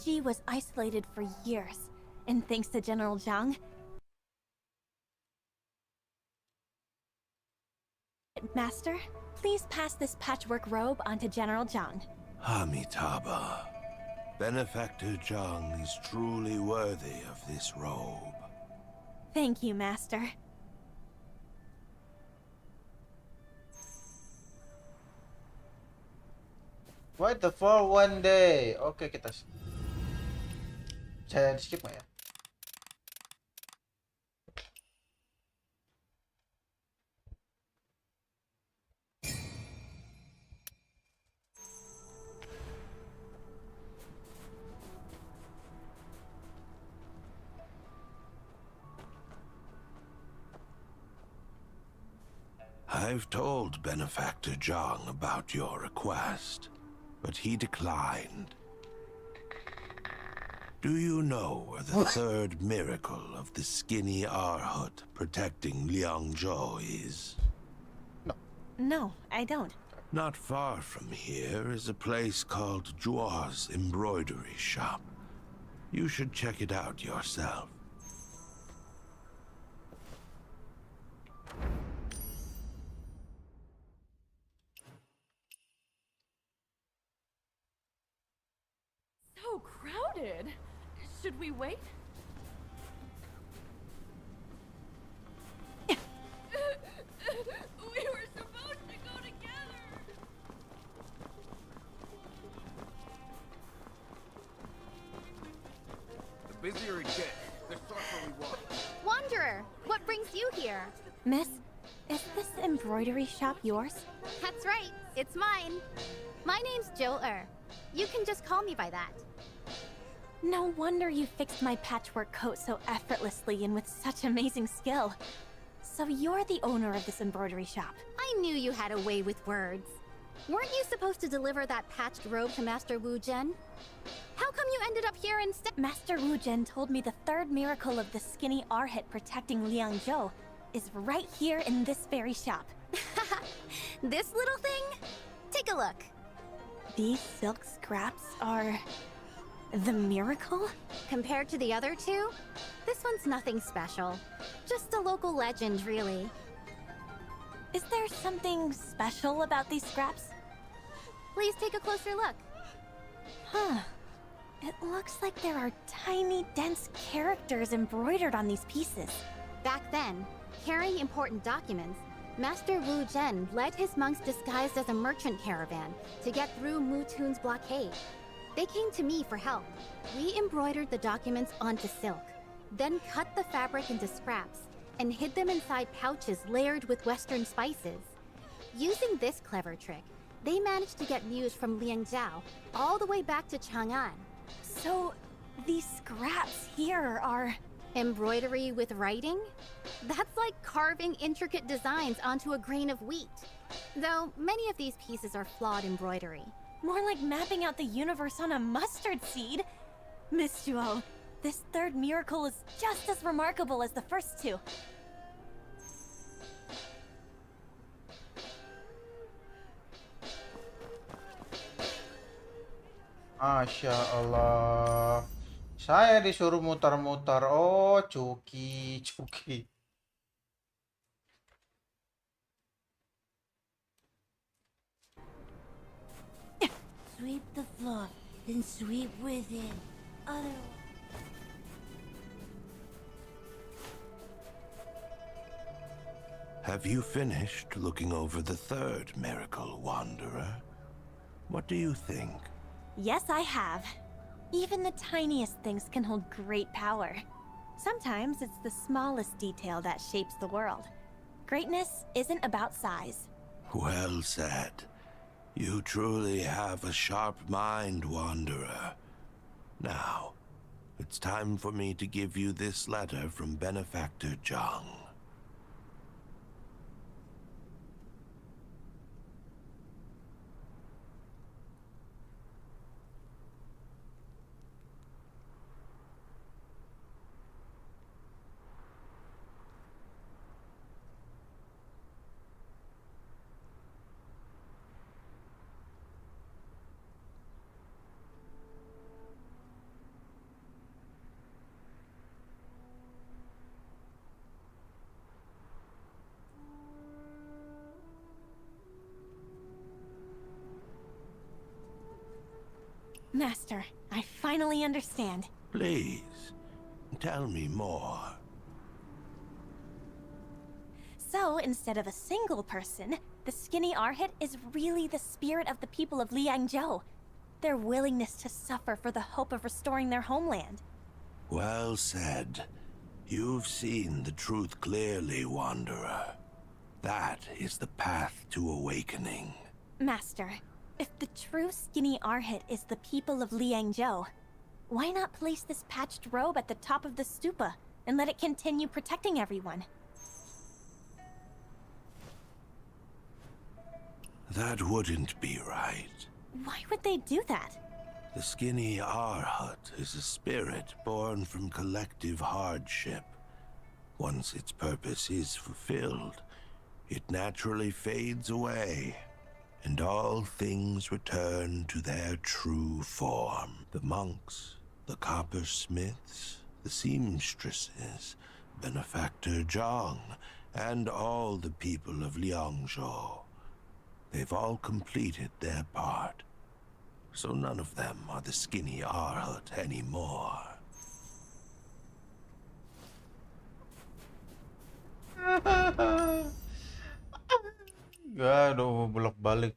Speaker 3: He was isolated for years, and thanks to General Zhang, Master, please pass this patchwork robe onto General Zhang.
Speaker 14: Amitabha. Benefactor Zhang is truly worthy of this robe.
Speaker 3: Thank you, Master.
Speaker 1: Wait for one day. Oke, kita saya skip nggak ya?
Speaker 14: I've told Benefactor Zhang about your request, but he declined. Do you know where the third miracle of the skinny Arhut protecting Liangzhou is?
Speaker 3: No, I don't.
Speaker 14: Not far from here is a place called Zhuo's Embroidery Shop. You should check it out yourself.
Speaker 7: So crowded. Should we wait? We were supposed to go together.
Speaker 11: The busier it gets, the sharper we walk.
Speaker 22: Wanderer, what brings you here?
Speaker 3: Miss, is this embroidery shop yours?
Speaker 22: That's right, it's mine. My name's Jo You can just call me by that.
Speaker 3: No wonder you fixed my patchwork coat so effortlessly and with such amazing skill. So you're the owner of this embroidery shop.
Speaker 22: I knew you had a way with words. Weren't you supposed to deliver that patched robe to Master Wu Zhen? How come you ended up here instead?
Speaker 3: Master Wu Zhen told me the third miracle of the skinny Arhit protecting Liangzhou is right here in this very shop.
Speaker 22: This little thing? Take a look.
Speaker 3: These silk scraps are... the miracle?
Speaker 22: Compared to the other two, this one's nothing special. Just a local legend, really.
Speaker 3: Is there something special about these scraps?
Speaker 22: Please take a closer look.
Speaker 3: Huh. It looks like there are tiny, dense characters embroidered on these pieces.
Speaker 22: Back then, carrying important documents, Master Wu Zhen led his monks disguised as a merchant caravan to get through Mutun's blockade. They came to me for help. We embroidered the documents onto silk, then cut the fabric into scraps, and hid them inside pouches layered with Western spices. Using this clever trick, they managed to get news from Liangzhou all the way back to Chang'an.
Speaker 3: So, these scraps here are...
Speaker 22: embroidery with writing? That's like carving intricate designs onto a grain of wheat. Though many of these pieces are flawed embroidery.
Speaker 3: More like mapping out the universe on a mustard seed. Miss Zhuo, This third miracle is just as remarkable as the first two.
Speaker 1: Masya Allah. Saya disuruh muter-muter. Oh, Cuki, Cuki.
Speaker 7: Sweep the floor, then sweep within. Otherwise.
Speaker 14: Have you finished looking over the third miracle, Wanderer? What do you think?
Speaker 3: Yes, I have. Even the tiniest things can hold great power. Sometimes it's the smallest detail that shapes the world. Greatness isn't about size.
Speaker 14: Well said. You truly have a sharp mind, Wanderer. Now, it's time for me to give you this letter from Benefactor Zhang.
Speaker 3: Master, I finally understand.
Speaker 14: Please, tell me more.
Speaker 3: So, instead of a single person, the skinny Arhit is really the spirit of the people of Liangzhou. Their willingness to suffer for the hope of restoring their homeland.
Speaker 14: Well said. You've seen the truth clearly, Wanderer. That is the path to awakening.
Speaker 3: Master, if the true skinny Arhit is the people of Liangzhou, why not place this patched robe at the top of the stupa and let it continue protecting everyone?
Speaker 14: That wouldn't be right.
Speaker 3: Why would they do that?
Speaker 14: The skinny Arhut is a spirit born from collective hardship. Once its purpose is fulfilled, it naturally fades away, and all things return to their true form. The monks, the coppersmiths, the seamstresses, Benefactor Zhang, and all the people of Liangzhou. They've all completed their part. So none of them are the skinny Arhut anymore.
Speaker 1: Gak, udah bolak-balik.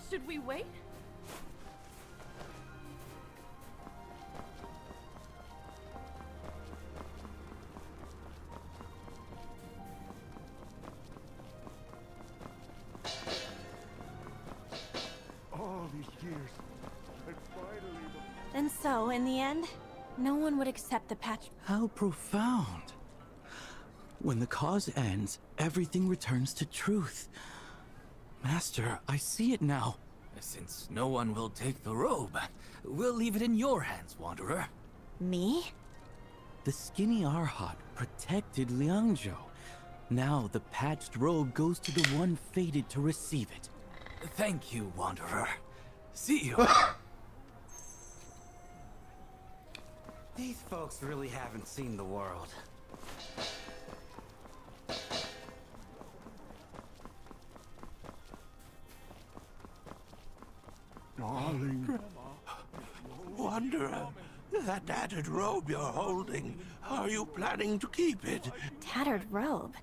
Speaker 7: Should we wait?
Speaker 12: All these years, and finally
Speaker 3: And so, in the end, no one would accept the patch.
Speaker 21: How profound. When the cause ends, everything returns to truth. Master, I see it now.
Speaker 5: Since no one will take the robe, we'll leave it in your hands, Wanderer.
Speaker 3: Me?
Speaker 21: The skinny Arhat protected Liangzhou. Now the patched robe goes to the one fated to receive it.
Speaker 5: Thank you, Wanderer. See you.
Speaker 20: These folks really haven't seen the world.
Speaker 14: Darling. Wanderer, that tattered robe you're holding, are you planning to keep it?
Speaker 3: Tattered robe?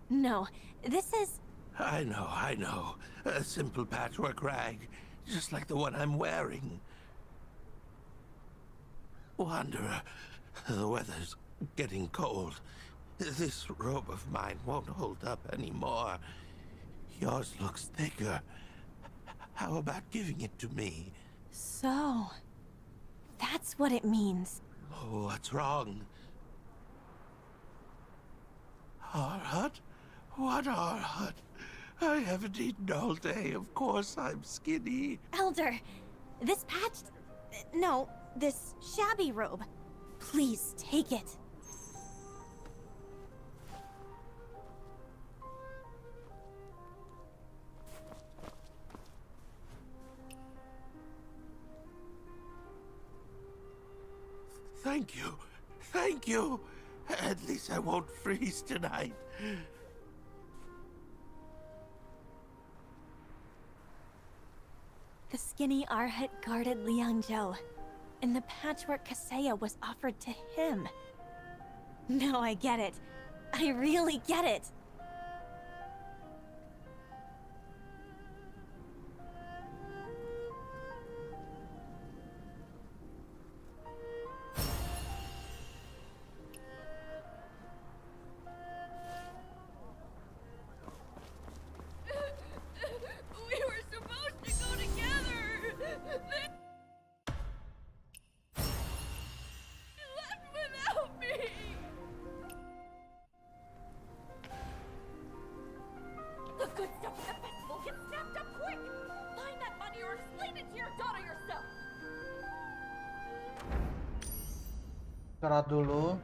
Speaker 3: No, this is...
Speaker 14: I know. A simple patchwork rag, just like the one I'm wearing. Wanderer, the weather's getting cold. This robe of mine won't hold up anymore. Yours looks thicker. How about giving it to me?
Speaker 3: So... that's what it means.
Speaker 14: Oh, what's wrong? Arhut? What Arhut? I haven't eaten all day. Of course I'm skinny.
Speaker 3: Elder, This patched... No, this shabby robe. Please, take it.
Speaker 14: Thank you. Thank you. At least I won't freeze tonight.
Speaker 3: The skinny Arhat guarded Liangzhou, and the patchwork Kaseya was offered to him. Now I get it. I really get it.
Speaker 7: We were supposed to go together! They left without me! The good stuff at the festival gets snapped up quick! Find that money or explain it to your daughter yourself!
Speaker 1: Istirahat dulu.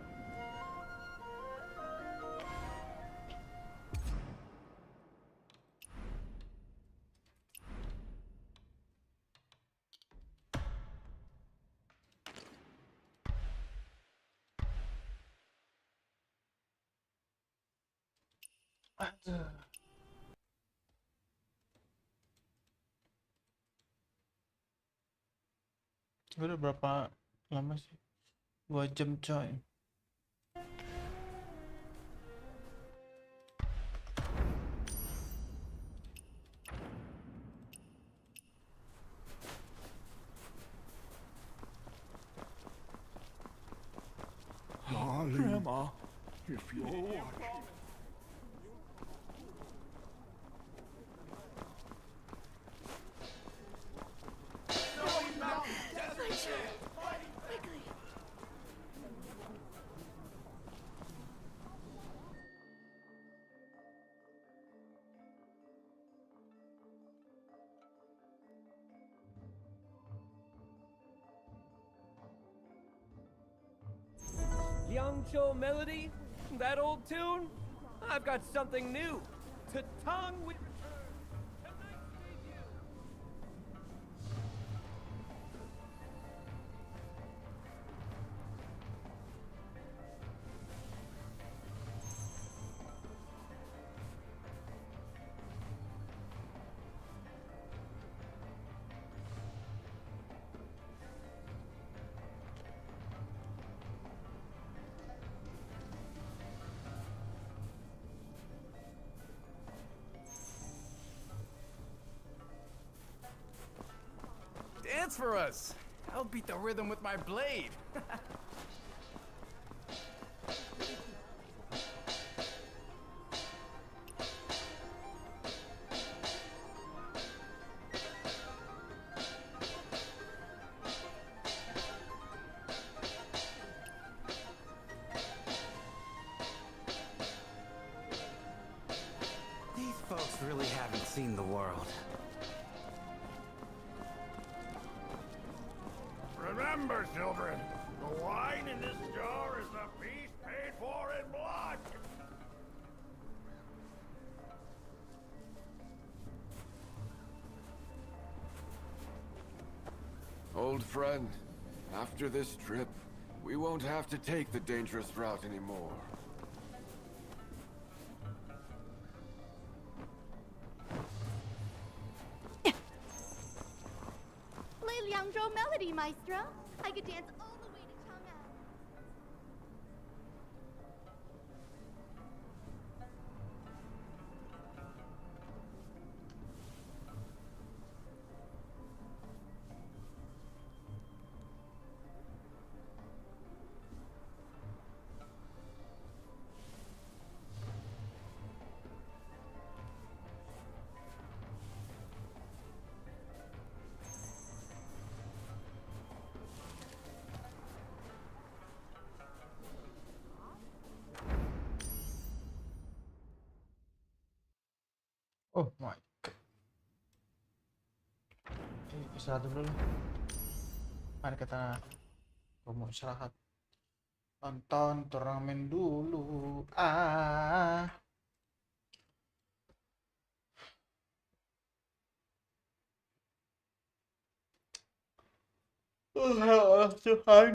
Speaker 1: Aduh. Udah berapa lama sih? 2 jam coy.
Speaker 12: Grandma, if you're watching.
Speaker 7: Quickly!
Speaker 10: Liangzhou melody? That old tune? I've got something new. To Tong with
Speaker 11: Dance for us. I'll beat the rhythm with my blade.
Speaker 20: These folks really haven't seen the world.
Speaker 18: Remember, children, the wine in this jar is the peace paid for in blood.
Speaker 2: Old friend, after this trip, we won't have to take the dangerous route anymore.
Speaker 22: Play Liangzhou melody, maestro. I could dance all the way to Chang'an.
Speaker 1: Oh my god. Istirahat dulu lah. Mari kita mau istirahat. Nonton turnamen dulu. Tuhan.